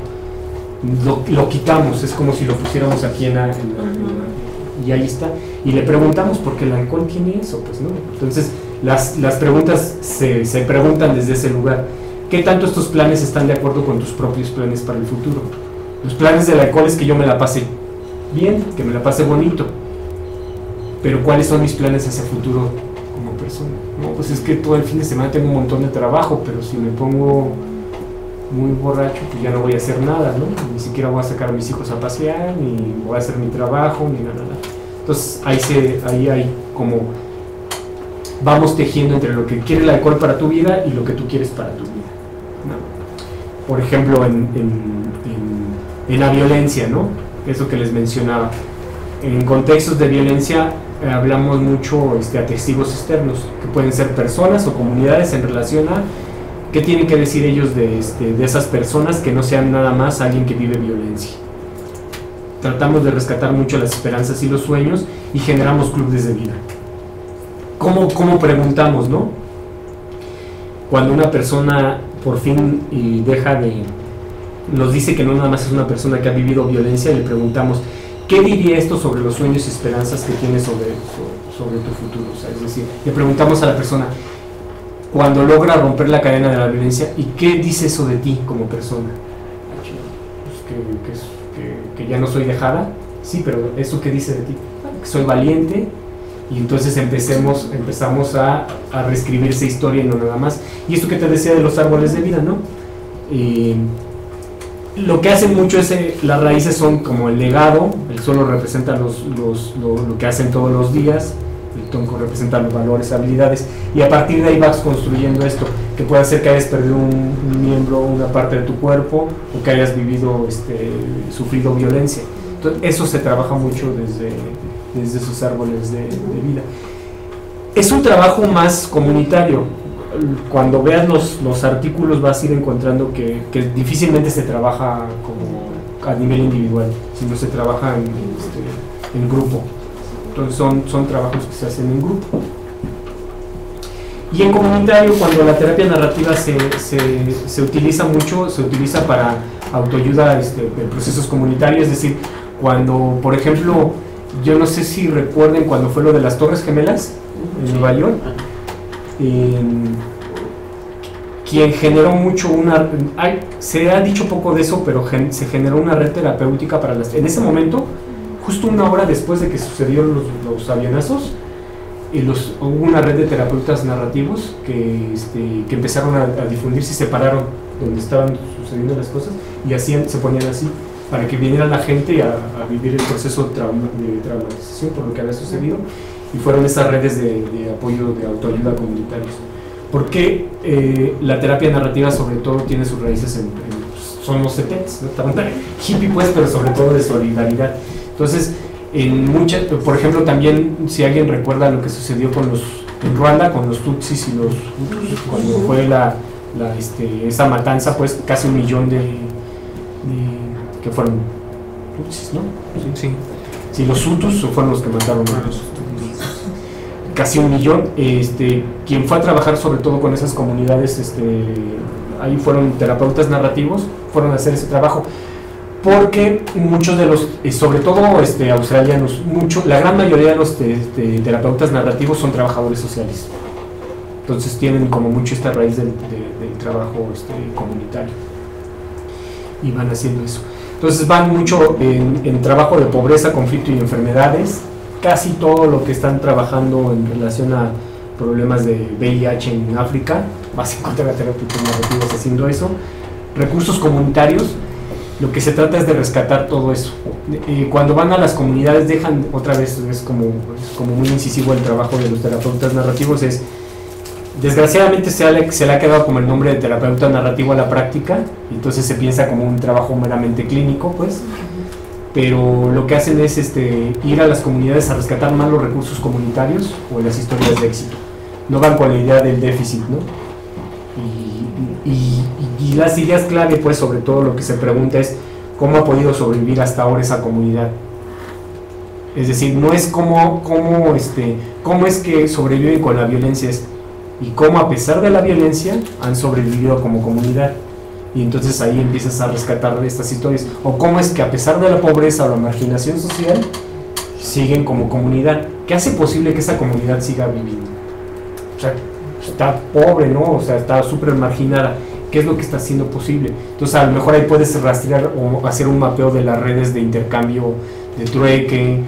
Lo quitamos, es como si lo pusiéramos aquí y ahí está. Y le preguntamos porque el alcohol tiene eso, pues, ¿no? Entonces, las preguntas se preguntan desde ese lugar. ¿Qué tanto estos planes están de acuerdo con tus propios planes para el futuro? Los planes del alcohol es que yo me la pase bien, que me la pase bonito. Pero ¿cuáles son mis planes hacia el futuro como persona? No, pues es que todo el fin de semana tengo un montón de trabajo, pero si me pongo muy borracho, pues ya no voy a hacer nada, ¿no? Ni siquiera voy a sacar a mis hijos a pasear, ni voy a hacer mi trabajo, ni nada. Entonces ahí hay como vamos tejiendo entre lo que quiere el alcohol para tu vida y lo que tú quieres para tu vida, ¿no? Por ejemplo, en la violencia, ¿no? Eso que les mencionaba. En contextos de violencia hablamos mucho a testigos externos, que pueden ser personas o comunidades en relación a qué tienen que decir ellos de esas personas, que no sean nada más alguien que vive violencia. Tratamos de rescatar mucho las esperanzas y los sueños y generamos clubes de vida. ¿Cómo preguntamos, no? Cuando una persona por fin deja nos dice que no nada más es una persona que ha vivido violencia, le preguntamos, ¿qué diría esto sobre los sueños y esperanzas que tienes sobre tu futuro? O sea, es decir, le preguntamos a la persona, cuando logra romper la cadena de la violencia, ¿y qué dice eso de ti como persona? Pues que ya no soy dejada, sí, pero ¿eso qué dice de ti? Que soy valiente, y entonces empezamos a reescribir esa historia y no nada más. Y esto que te decía de los árboles de vida, ¿no? Lo que hacen mucho es, las raíces son como el legado, el suelo representa lo que hacen todos los días, el tronco representa los valores, habilidades, y a partir de ahí vas construyendo esto, que puede ser que hayas perdido un miembro, una parte de tu cuerpo, o que hayas sufrido violencia. Entonces, eso se trabaja mucho desde esos árboles de vida. Es un trabajo más comunitario. Cuando veas los artículos vas a ir encontrando que difícilmente se trabaja como a nivel individual, sino se trabaja en grupo. Entonces son trabajos que se hacen en grupo. Y en comunitario, cuando la terapia narrativa se utiliza mucho, se utiliza para autoayuda en procesos comunitarios, es decir, cuando, por ejemplo, yo no sé si recuerden cuando fue lo de las Torres Gemelas en Nueva York, quien generó mucho se ha dicho poco de eso, pero se generó una red terapéutica para en ese momento, justo una hora después de que sucedieron los avionazos, hubo una red de terapeutas narrativos que empezaron a difundirse y se pararon donde estaban sucediendo las cosas y se ponían así para que viniera la gente a vivir el proceso de traumatización por lo que había sucedido, y fueron esas redes de apoyo de autoayuda comunitarios. Porque la terapia narrativa sobre todo tiene sus raíces son los 70s, ¿no? Hippie pues, pero sobre todo de solidaridad. Entonces, por ejemplo, también si alguien recuerda lo que sucedió en Ruanda con los Tutsis y los Hutus, cuando fue esa matanza, pues casi 1 millón que fueron Tutsis, ¿no? Sí, los Hutus fueron los que mataron a los casi 1 millón. Quien fue a trabajar sobre todo con esas comunidades, ahí fueron terapeutas narrativos, fueron a hacer ese trabajo, porque muchos de los, sobre todo australianos, la gran mayoría de los terapeutas narrativos son trabajadores sociales, entonces tienen como mucho esta raíz del trabajo comunitario, y van haciendo eso. Entonces van mucho en trabajo de pobreza, conflicto y enfermedades. Casi todo lo que están trabajando en relación a problemas de VIH en África, vas a encontrar a terapeutas narrativos haciendo eso. Recursos comunitarios, lo que se trata es de rescatar todo eso. Cuando van a las comunidades dejan, otra vez es como muy incisivo el trabajo de los terapeutas narrativos, desgraciadamente se le ha quedado como el nombre de terapeuta narrativo a la práctica, y entonces se piensa como un trabajo meramente clínico, pues. Pero lo que hacen es ir a las comunidades a rescatar más los recursos comunitarios o las historias de éxito. No van con la idea del déficit, ¿no? Y las ideas clave, pues, sobre todo lo que se pregunta es cómo ha podido sobrevivir hasta ahora esa comunidad. Es decir, no es cómo es que sobreviven con la violencia, y cómo a pesar de la violencia han sobrevivido como comunidad. Y entonces ahí empiezas a rescatar estas historias, o cómo es que a pesar de la pobreza o la marginación social siguen como comunidad. ¿Qué hace posible que esa comunidad siga viviendo? O sea, está pobre, ¿no? O sea, está súper marginada. ¿Qué es lo que está haciendo posible? Entonces a lo mejor ahí puedes rastrear o hacer un mapeo de las redes de intercambio de trueque,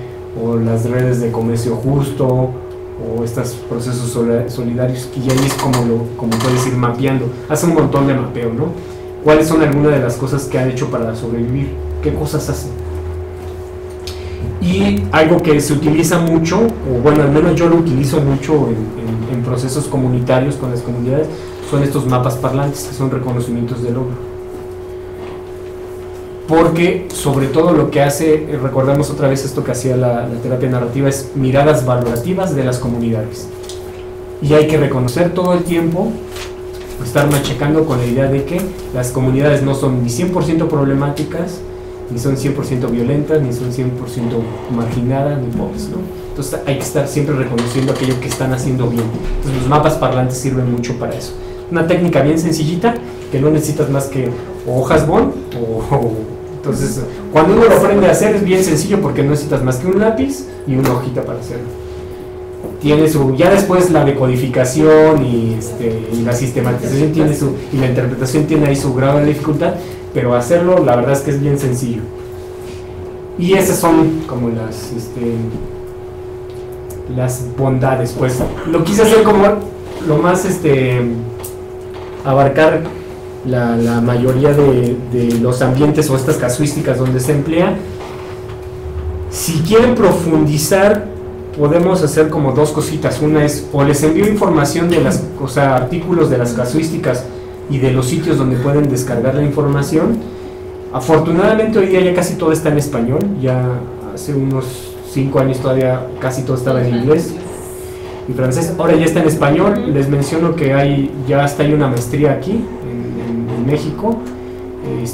o las redes de comercio justo, o estos procesos solidarios, y ahí es como puedes ir mapeando. Hace un montón de mapeo, ¿no? ¿Cuáles son algunas de las cosas que han hecho para sobrevivir? ¿Qué cosas hacen? Y algo que se utiliza mucho, o bueno, al menos yo lo utilizo mucho en procesos comunitarios con las comunidades, son estos mapas parlantes, que son reconocimientos de logro. Porque sobre todo lo que hace, recordamos otra vez esto que hacía la terapia narrativa, es miradas valorativas de las comunidades. Y hay que reconocer todo el tiempo, estar machacando con la idea de que las comunidades no son ni 100% problemáticas, ni son 100% violentas, ni son 100% marginadas, ni pobres, ¿no? Entonces hay que estar siempre reconociendo aquello que están haciendo bien. Entonces los mapas parlantes sirven mucho para eso. Una técnica bien sencillita, que no necesitas más que o hojas bond, entonces cuando uno lo aprende a hacer es bien sencillo porque no necesitas más que un lápiz y una hojita para hacerlo. Tiene ya después la decodificación y la sistematización tiene y la interpretación tiene ahí su grado de dificultad, pero hacerlo la verdad es que es bien sencillo. Y esas son como las bondades, pues lo quise hacer como lo más abarcar la mayoría de los ambientes o estas casuísticas donde se emplea. Si quieren profundizar, podemos hacer como dos cositas. Una es, o les envío información de artículos de las casuísticas y de los sitios donde pueden descargar la información. Afortunadamente hoy día ya casi todo está en español, ya hace unos 5 años todavía casi todo estaba en inglés y francés, ahora ya está en español. Les menciono que ya hasta hay una maestría aquí en México,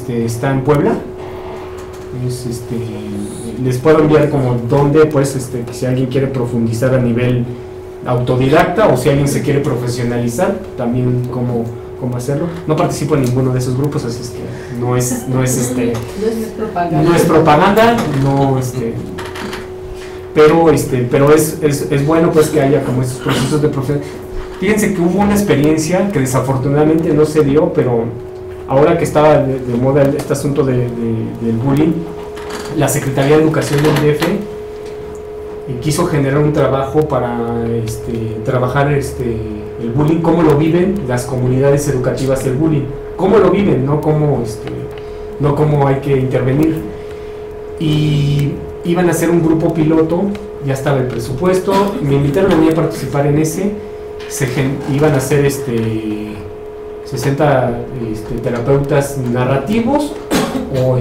está en Puebla. Les puedo enviar como donde, pues, si alguien quiere profundizar a nivel autodidacta o si alguien se quiere profesionalizar, también cómo hacerlo. No participo en ninguno de esos grupos, así es que no es propaganda, pero es bueno pues que haya como estos procesos de profesionalización. Fíjense que hubo una experiencia que desafortunadamente no se dio, pero ahora que estaba de moda este asunto del bullying, la Secretaría de Educación del DF quiso generar un trabajo para trabajar el bullying, cómo lo viven las comunidades educativas del bullying, cómo lo viven, no cómo hay que intervenir. Y iban a hacer un grupo piloto, ya estaba el presupuesto, me invitaron a mí a participar en ese, iban a hacer 60 terapeutas narrativos o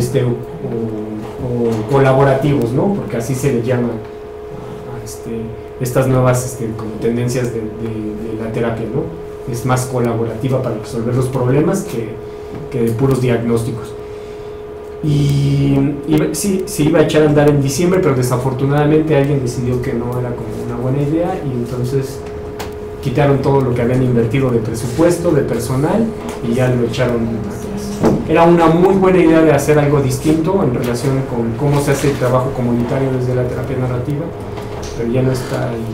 colaborativos, ¿no? Porque así se les llama a estas nuevas como tendencias de la terapia, ¿no? Es más colaborativa para resolver los problemas que de puros diagnósticos. Y sí, se iba a echar a andar en diciembre, pero desafortunadamente alguien decidió que no era como una buena idea y entonces quitaron todo lo que habían invertido de presupuesto, de personal, y ya lo echaron atrás. Era una muy buena idea de hacer algo distinto en relación con cómo se hace el trabajo comunitario desde la terapia narrativa, pero ya no está ahí.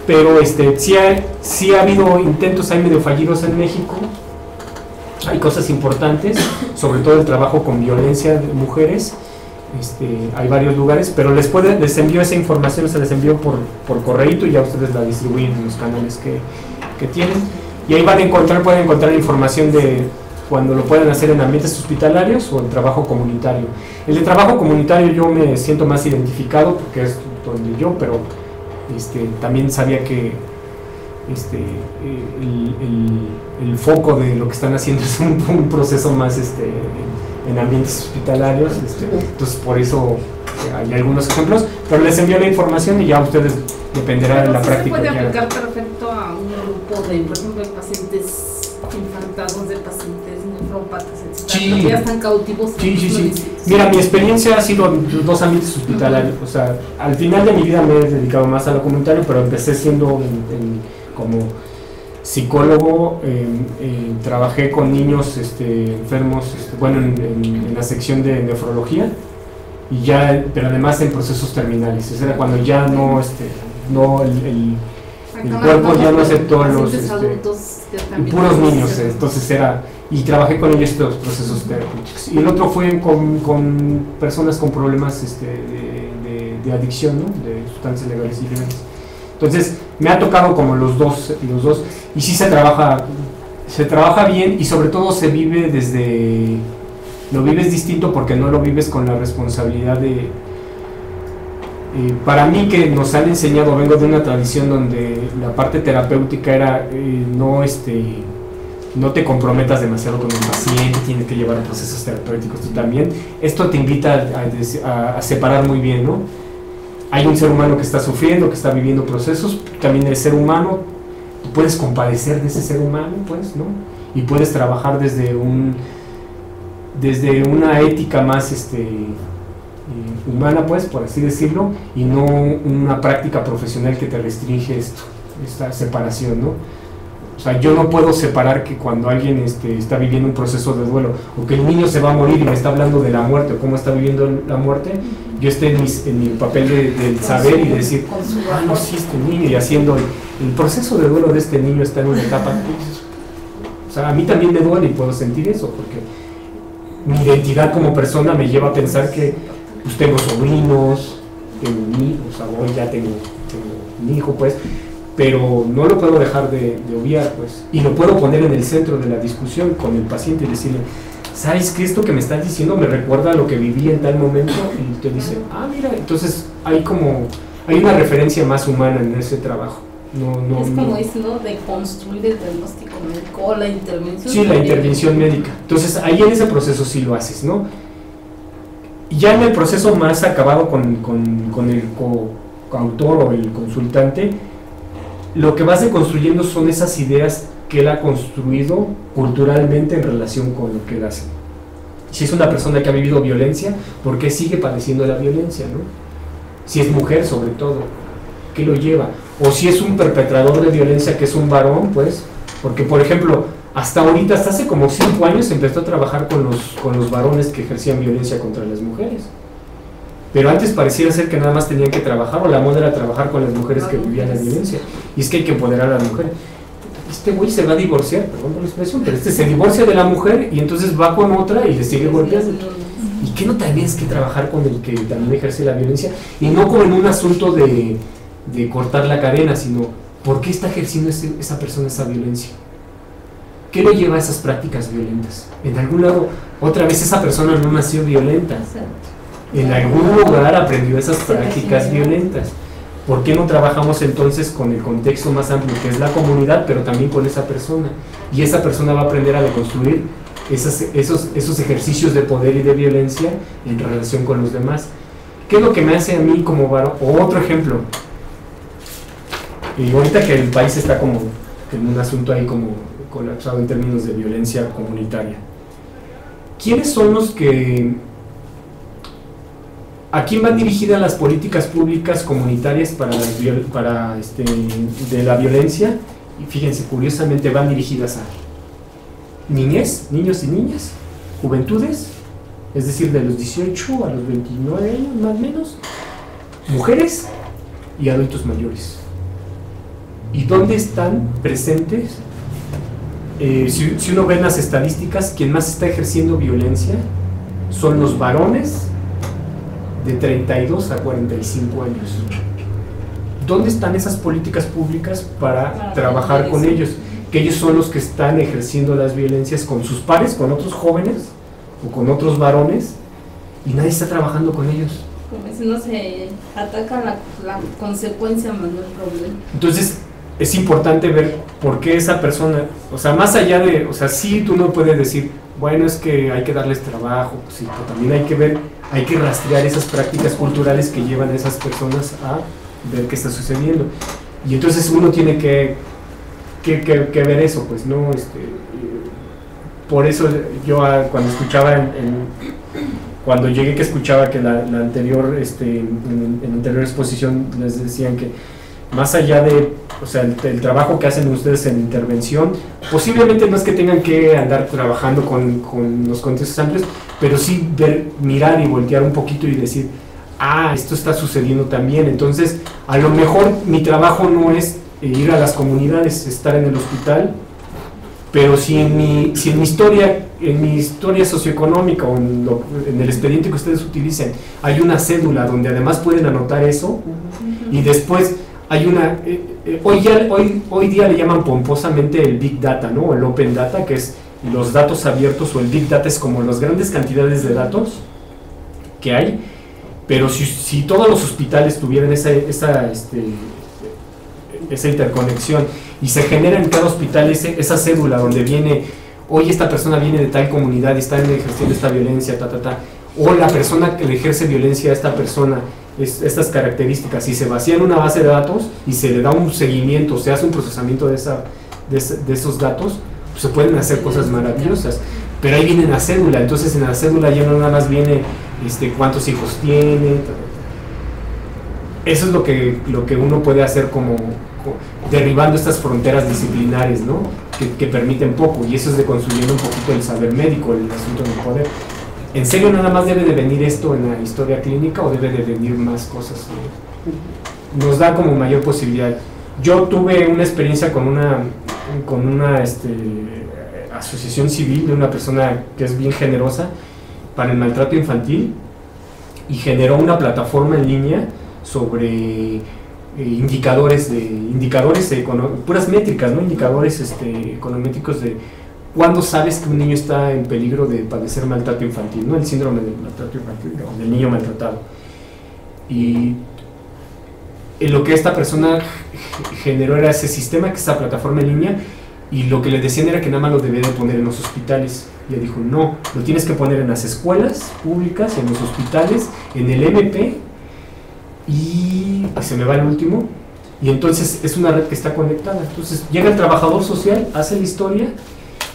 Pero sí ha habido intentos ahí medio fallidos en México. Hay cosas importantes, sobre todo el trabajo con violencia de mujeres. Hay varios lugares, pero les envío esa información, se les envío por correíto y ya ustedes la distribuyen en los canales que tienen. Y ahí pueden encontrar información de cuando lo pueden hacer en ambientes hospitalarios o en trabajo comunitario. El de trabajo comunitario yo me siento más identificado porque es donde yo, pero también sabía que el foco de lo que están haciendo es un proceso más en ambientes hospitalarios, entonces por eso hay algunos ejemplos, pero les envío la información y ya ustedes dependerá de la práctica.
¿Se puede aplicar perfecto a un grupo de, por ejemplo, de pacientes infartados, de pacientes nefrópatas, etcétera,
sí,
que ya están cautivos?
Sí. Mira, mi experiencia ha sido en 2 ámbitos hospitalarios, o sea, al final de mi vida me he dedicado más a lo comunitario, pero empecé siendo como psicólogo, trabajé con niños enfermos, en la sección de nefrología, pero además en procesos terminales. Eso era cuando ya el cuerpo ya no aceptó los puros niños, entonces y trabajé con ellos estos procesos terapéuticos. Y el otro fue con personas con problemas de adicción, ¿no? De sustancias legales y ilegales. Entonces me ha tocado como los dos, y sí se trabaja bien, y sobre todo lo vives distinto porque no lo vives con la responsabilidad de para mí, que nos han enseñado, vengo de una tradición donde la parte terapéutica era no te comprometas demasiado con el paciente, tienes que llevar procesos terapéuticos tú también. Esto te invita a separar muy bien, ¿no? Hay un ser humano que está sufriendo, que está viviendo procesos, también el ser humano, tú puedes compadecer de ese ser humano, pues, ¿no? Y puedes trabajar desde una ética más humana, pues, por así decirlo, y no una práctica profesional que te restringe esta separación, ¿no? O sea, yo no puedo separar que cuando alguien está viviendo un proceso de duelo, o que el niño se va a morir y me está hablando de la muerte, o cómo está viviendo la muerte, yo esté en mi papel del saber y de decir, no, sí, este niño, y haciendo el proceso de duelo de este niño está en una etapa. O sea, a mí también me duele y puedo sentir eso, porque mi identidad como persona me lleva a pensar que pues, tengo sobrinos, tengo hijos, hoy ya tengo un hijo, pues, pero no lo puedo dejar de obviar, pues, y lo puedo poner en el centro de la discusión con el paciente y decirle, ¿sabes qué? Esto que me estás diciendo me recuerda a lo que viví en tal momento, y te dice, mira, entonces hay una referencia más humana en ese trabajo. Es
como diciendo de construir el diagnóstico médico, la intervención.
Sí, la intervención médica. Entonces ahí en ese proceso sí lo haces, ¿no? Ya en el proceso más acabado con el coautor o el consultante, lo que vas deconstruyendo son esas ideas que él ha construido culturalmente en relación con lo que él hace. Si es una persona que ha vivido violencia, ¿por qué sigue padeciendo la violencia, no? Si es mujer, sobre todo, ¿qué lo lleva? O si es un perpetrador de violencia que es un varón, pues, porque por ejemplo, hasta ahorita, hasta hace como 5 años empezó a trabajar con los varones que ejercían violencia contra las mujeres. Pero antes pareciera ser que nada más tenían que trabajar, o la moda era trabajar con las mujeres que vivían la violencia. Y es que hay que empoderar a la mujer. Este güey se va a divorciar, perdón por la expresión, pero se divorcia de la mujer y entonces va con otra y le sigue golpeando. ¿Y qué no tienes que trabajar con el que también ejerce la violencia? Y no como en un asunto de cortar la cadena, sino ¿por qué está ejerciendo esa persona esa violencia? ¿Qué lo lleva a esas prácticas violentas? En algún lado, otra vez esa persona no nació violenta. En algún lugar aprendió esas prácticas violentas. ¿Por qué no trabajamos entonces con el contexto más amplio que es la comunidad, pero también con esa persona? Y esa persona va a aprender a deconstruir esos ejercicios de poder y de violencia en relación con los demás. ¿Qué es lo que me hace a mí como varón? O otro ejemplo. Y ahorita que el país está como en un asunto ahí como colapsado en términos de violencia comunitaria. ¿Quiénes son los que... ¿A quién van dirigidas las políticas públicas comunitarias de la violencia? Y fíjense, curiosamente van dirigidas a niñez, niños y niñas, juventudes, es decir, de los 18 a los 29 años más o menos, mujeres y adultos mayores. ¿Y dónde están presentes? Si uno ve en las estadísticas, quien más está ejerciendo violencia son los varones de 32 a 45 años. ¿Dónde están esas políticas públicas para trabajar con ellos? Que ellos son los que están ejerciendo las violencias con sus pares, con otros jóvenes o con otros varones, y nadie está trabajando con ellos.
Como si no se ataca la consecuencia más no el problema.
Entonces es importante ver por qué esa persona, o sea, más allá de, o sea, sí tú no puedes decir, bueno, es que hay que darles trabajo, pues sí, pero también hay que ver, hay que rastrear esas prácticas culturales que llevan a esas personas a ver qué está sucediendo. Y entonces uno tiene que ver eso, pues, ¿no? Por eso yo cuando escuchaba cuando llegué que escuchaba que la anterior, en la anterior exposición les decían que más allá de, o sea, el trabajo que hacen ustedes en intervención, posiblemente no es que tengan que andar trabajando con los contextos amplios, pero sí mirar y voltear un poquito y decir, esto está sucediendo también. Entonces, a lo mejor mi trabajo no es ir a las comunidades, estar en el hospital, pero si en mi historia socioeconómica o en el expediente que ustedes utilicen hay una cédula donde además pueden anotar eso, y después hay una, hoy día le llaman pomposamente el Big Data, ¿no? El Open Data, que es los datos abiertos, o el Big Data es como las grandes cantidades de datos que hay, pero si todos los hospitales tuvieran esa interconexión y se genera en cada hospital esa cédula donde viene, hoy esta persona viene de tal comunidad y está ejerciendo esta violencia, o la persona que le ejerce violencia a esta persona, estas características, y se vacía en una base de datos y se le da un seguimiento, se hace un procesamiento de esos datos, pues se pueden hacer cosas maravillosas. Pero ahí viene la cédula, entonces en la cédula ya no nada más viene cuántos hijos tiene, eso es lo que uno puede hacer como derribando estas fronteras disciplinares, ¿no? Que permiten poco, y eso es deconstruyendo un poquito el saber médico, el asunto del poder. ¿En serio nada más debe de venir esto en la historia clínica o debe de venir más cosas? Nos da como mayor posibilidad. Yo tuve una experiencia con una asociación civil de una persona que es bien generosa para el maltrato infantil y generó una plataforma en línea sobre indicadores puras métricas, ¿no? Indicadores econométricos de cuándo sabes que un niño está en peligro de padecer maltrato infantil, ¿no? El síndrome del maltrato infantil, o del niño maltratado. Y lo que esta persona generó era ese sistema, que esa plataforma en línea, y lo que le decían era que nada más lo debía de poner en los hospitales. Y ella dijo, no, lo tienes que poner en las escuelas públicas, en los hospitales, en el MP, y se me va el último, y entonces es una red que está conectada. Entonces llega el trabajador social, hace la historia,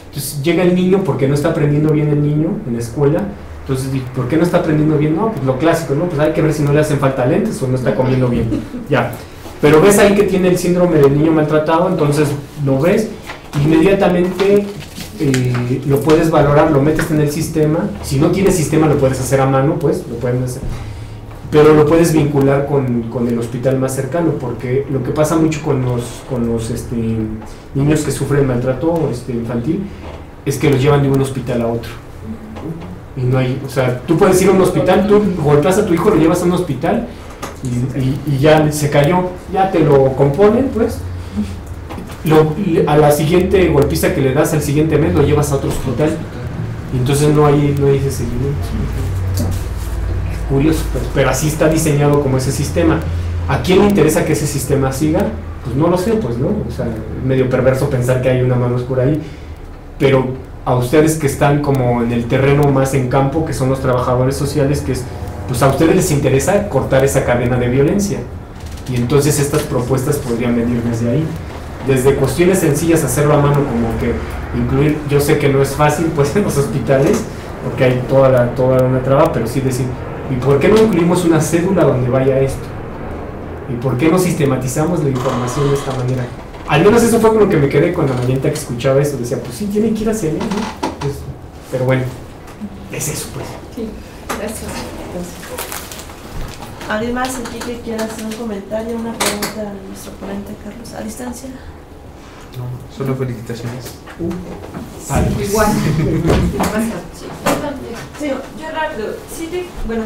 entonces llega el niño porque no está aprendiendo bien el niño en la escuela. Entonces, ¿por qué no está aprendiendo bien? No, pues lo clásico, ¿no? Pues hay que ver si no le hacen falta lentes o no está comiendo bien. Ya. Pero ves ahí que tiene el síndrome del niño maltratado, entonces lo ves, inmediatamente lo puedes valorar, lo metes en el sistema. Si no tienes sistema, lo puedes hacer a mano, pues, lo pueden hacer. Pero lo puedes vincular con el hospital más cercano, porque lo que pasa mucho con los niños que sufren maltrato infantil es que los llevan de un hospital a otro. Y no hay, o sea, tú puedes ir a un hospital, tú golpeas a tu hijo, lo llevas a un hospital y ya se cayó, ya te lo componen, pues. A la siguiente golpiza que le das al siguiente mes lo llevas a otro hospital, y entonces no hay ese seguimiento. Curioso, pues, pero así está diseñado como ese sistema. ¿A quién le interesa que ese sistema siga? Pues no lo sé, pues, ¿no? O sea, es medio perverso pensar que hay una mano oscura ahí, pero a ustedes que están como en el terreno más en campo, que son los trabajadores sociales, pues a ustedes les interesa cortar esa cadena de violencia, y entonces estas propuestas podrían venir desde ahí, desde cuestiones sencillas, hacerlo a mano, como que incluir, yo sé que no es fácil pues en los hospitales, porque hay toda una traba, pero sí decir, ¿y por qué no incluimos una cédula donde vaya esto? ¿Y por qué no sistematizamos la información de esta manera? Al menos eso fue con lo que me quedé con la mañana que escuchaba eso. Decía, pues sí, tienen que ir hacia allá, ¿no? Pues, pero bueno, es eso, pues.
Sí, gracias.
¿Alguien más aquí que quiera hacer un comentario, una pregunta a nuestro ponente, Carlos? ¿A distancia?
No, solo felicitaciones.
Sí, igual.
Sí, yo rápido. Sí,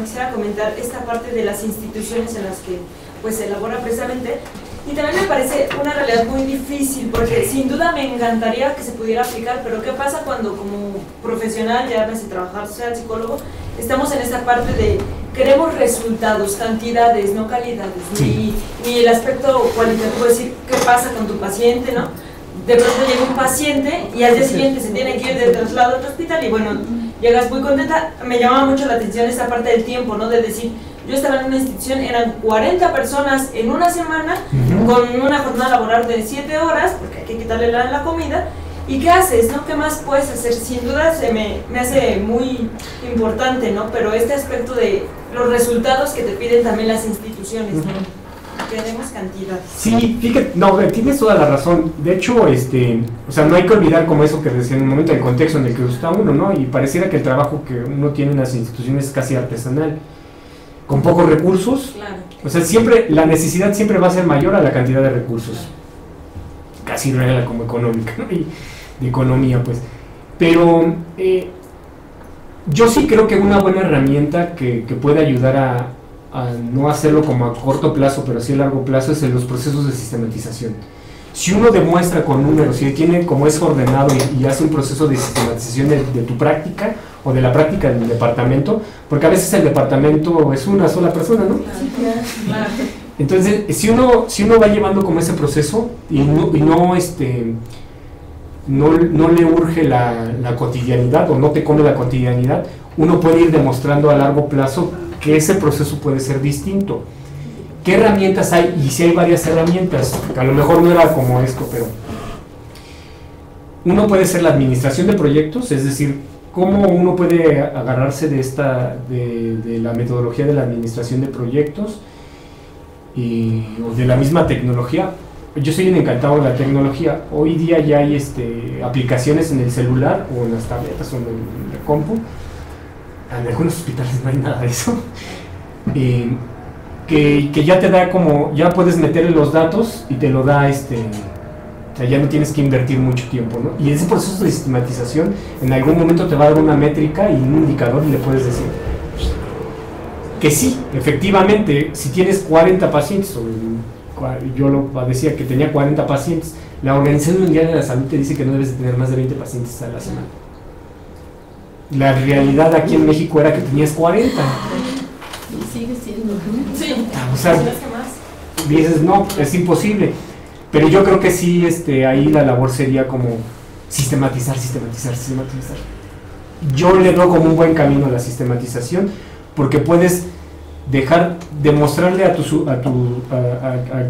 quisiera comentar esta parte de las instituciones en las que pues se elabora precisamente. Y también me parece una realidad muy difícil, porque sin duda me encantaría que se pudiera aplicar, pero ¿qué pasa cuando como profesional, ya ves, trabajador social, psicólogo, estamos en esta parte de queremos resultados, cantidades, no calidades,
Sí.
ni el aspecto cualitativo, decir qué pasa con tu paciente, ¿no? De pronto llega un paciente y al día siguiente se tiene que ir de traslado a otro hospital y bueno, llegas muy contenta. Me llamaba mucho la atención esa parte del tiempo, ¿no? De decir, yo estaba en una institución, eran 40 personas en una semana, con una jornada laboral de 7 horas, porque hay que quitarle la comida, ¿y qué haces, no? ¿Qué más puedes hacer? Sin duda me hace muy importante, ¿no? Pero este aspecto de los resultados que te piden también las instituciones, ¿no? Queremos cantidad.
Sí, fíjate, no, tienes toda la razón. De hecho, o sea, no hay que olvidar como eso que decía en un momento, el contexto en el que está uno, ¿no? Y pareciera que el trabajo que uno tiene en las instituciones es casi artesanal, con pocos recursos.
Claro.
O sea, siempre, la necesidad siempre va a ser mayor a la cantidad de recursos. Casi regla como económica, ¿no? Y de economía, pues. Pero yo sí creo que una buena herramienta que puede ayudar a no hacerlo como a corto plazo, pero sí a largo plazo, es en los procesos de sistematización. Si uno demuestra con números, si tiene como es ordenado y hace un proceso de sistematización de tu práctica o de la práctica del departamento, porque a veces el departamento es una sola persona, ¿no?
Claro.
Entonces, si uno va llevando como ese proceso y no le urge la cotidianidad o no te come la cotidianidad, uno puede ir demostrando a largo plazo que ese proceso puede ser distinto. ¿Qué herramientas hay? Y si hay varias herramientas, que a lo mejor no era como esto, pero uno puede ser la administración de proyectos, es decir, cómo uno puede agarrarse de la metodología de la administración de proyectos o de la misma tecnología. Yo soy un encantado de la tecnología. Hoy día ya hay aplicaciones en el celular o en las tabletas o en la compu. En algunos hospitales no hay nada de eso. Que ya te da ya puedes meterle los datos y te lo da o sea, ya no tienes que invertir mucho tiempo, ¿no? Y ese proceso de sistematización en algún momento te va a dar una métrica y un indicador y le puedes decir que sí, efectivamente, si tienes 40 pacientes, yo decía que tenía 40 pacientes, la Organización Mundial de la Salud te dice que no debes de tener más de 20 pacientes a la semana. La realidad aquí en México era que tenías 40.
Y sigue siendo.
Sí,
O sea, dices, no, es imposible. Pero yo creo que sí, ahí la labor sería como sistematizar. Yo le doy como un buen camino a la sistematización, porque puedes demostrarle a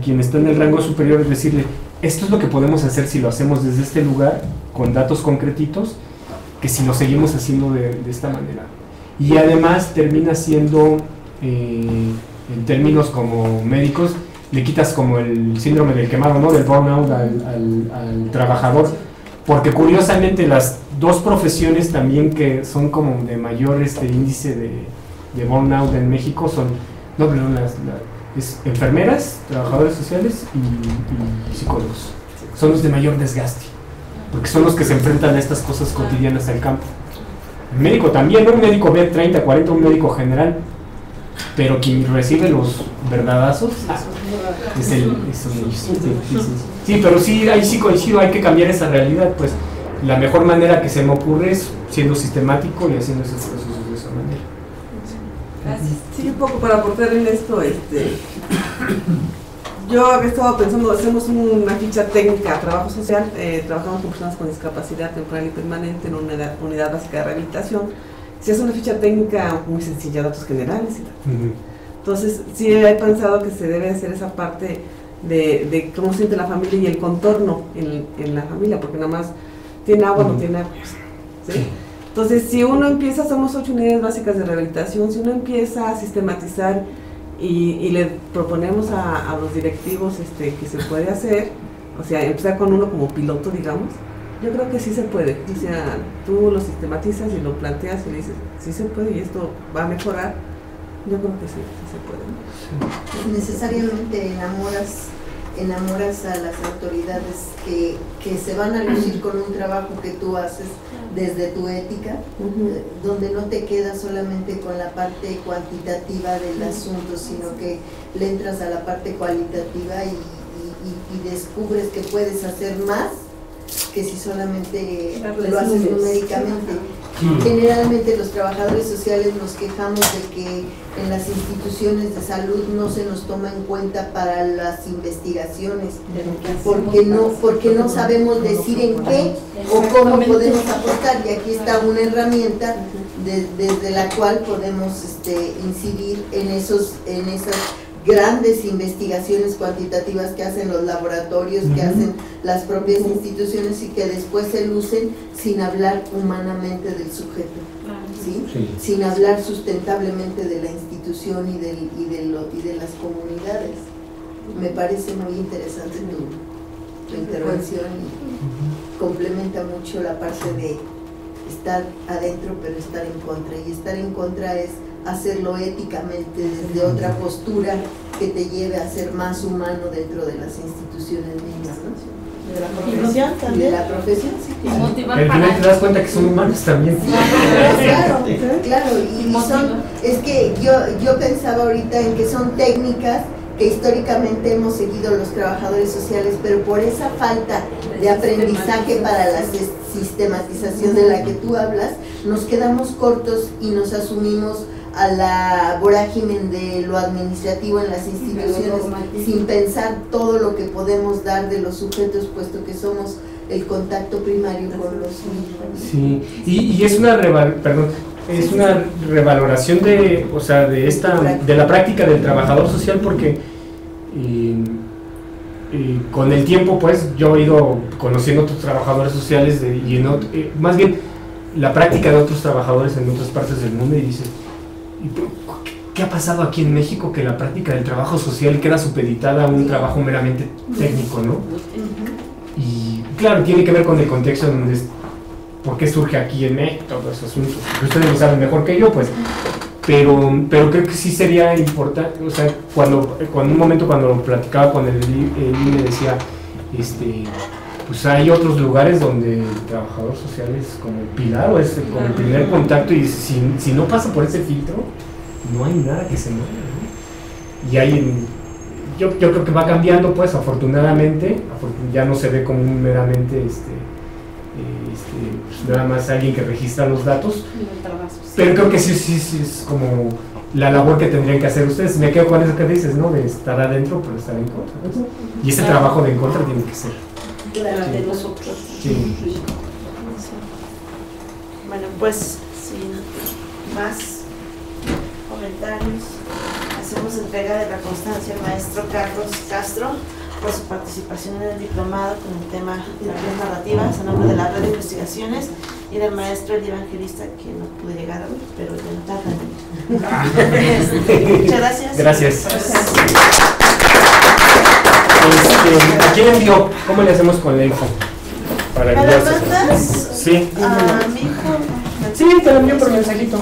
quien está en el rango superior, decirle, esto es lo que podemos hacer si lo hacemos desde este lugar, con datos concretitos, que si lo seguimos haciendo de esta manera. Y además termina siendo, en términos como médicos, le quitas como el síndrome del quemado, ¿no? Del burnout al trabajador, porque curiosamente las dos profesiones también que son como de mayor índice de burnout en México son, enfermeras, trabajadores sociales y psicólogos. Son los de mayor desgaste, porque son los que se enfrentan a estas cosas cotidianas del campo. El médico también, un médico ve 30, 40, un médico general, pero quien recibe los verdadazos es sí, pero sí, ahí sí coincido, hay que cambiar esa realidad. Pues la mejor manera que se me ocurre es siendo sistemático y haciendo esos procesos de esa manera.
Gracias. Sí, un poco para aportar en esto, yo había estado pensando, hacemos una ficha técnica, trabajo social, trabajamos con personas con discapacidad temporal y permanente en una unidad básica de rehabilitación. Se hace una ficha técnica muy sencilla, datos generales y tal. Entonces, sí he pensado que se debe hacer esa parte de cómo se siente la familia y el contorno en la familia, porque nada más tiene agua, no tiene agua, ¿sí? Entonces, si uno empieza, somos 8 unidades básicas de rehabilitación, si uno empieza a sistematizar y le proponemos a los directivos que se puede hacer, o sea, empezar con uno como piloto, digamos, yo creo que sí se puede. O sea, tú lo sistematizas y lo planteas y le dices, sí se puede y esto va a mejorar. Yo creo que sí se puede.
Sí. Necesariamente enamoras a las autoridades que se van a lucir con un trabajo que tú haces desde tu ética, donde no te quedas solamente con la parte cuantitativa del asunto, sino que le entras a la parte cualitativa y descubres que puedes hacer más que si solamente lo haces numéricamente. Generalmente los trabajadores sociales nos quejamos de que en las instituciones de salud no se nos toma en cuenta para las investigaciones, porque no sabemos decir en qué o cómo podemos aportar, y aquí está una herramienta desde la cual podemos incidir en esas grandes investigaciones cuantitativas que hacen los laboratorios, que hacen las propias instituciones y que después se lucen sin hablar humanamente del sujeto, ¿sí? Sí. Sin hablar sustentablemente de la institución y de las comunidades. Me parece muy interesante tu intervención y complementa mucho la parte de estar adentro pero estar en contra, y estar en contra es hacerlo éticamente desde otra postura que te lleve a ser más humano dentro de las instituciones mismas, ¿no? De la profesión también. De la profesión, sí.
Y motivar
al final te das cuenta que son humanos también.
Claro, y son, es que yo pensaba ahorita en que son técnicas que históricamente hemos seguido los trabajadores sociales, pero por esa falta de aprendizaje para la sistematización de la que tú hablas, nos quedamos cortos y nos asumimos a la vorágine de lo administrativo en las instituciones sin pensar todo lo que podemos dar de los sujetos, puesto que somos el contacto primario con los mismos.
Sí, y es una revaloración de la práctica del trabajador social, porque con el tiempo pues yo he ido conociendo otros trabajadores sociales más bien la práctica de otros trabajadores en otras partes del mundo, y dices, ¿qué ha pasado aquí en México? Que la práctica del trabajo social queda supeditada a un trabajo meramente técnico, ¿no? Y claro, tiene que ver con el contexto donde por qué surge aquí en México todos esos asuntos. Ustedes lo saben mejor que yo, pues. Pero creo que sí sería importante, o sea, cuando un momento cuando platicaba con él me decía, pues hay otros lugares donde el trabajador social es como el pilar o es como el primer contacto, y si no pasa por ese filtro, no hay nada que se mueva, ¿no? Y yo creo que va cambiando, pues, afortunadamente, ya no se ve como un meramente pues, nada más alguien que registra los datos, pero creo que sí es como la labor que tendrían que hacer ustedes. Me quedo con eso que dices, ¿no? De estar adentro pero estar en contra, ¿no? Y ese trabajo de en contra tiene que ser
de nosotros.
Sí.
Bueno, pues sin más comentarios, hacemos entrega de la constancia al maestro Carlos Castro por su participación en el diplomado con el tema Terapias Narrativas a nombre de la Red de Investigaciones, y del maestro Eli Evangelista, que no pude llegar hoy, pero ya no tarda en venir. Muchas gracias.
Gracias. ¿A quién envió? ¿Cómo le hacemos con la info?
¿Me la mandas?
Sí.
A mi hijo.
Sí, te lo envío por mensajito.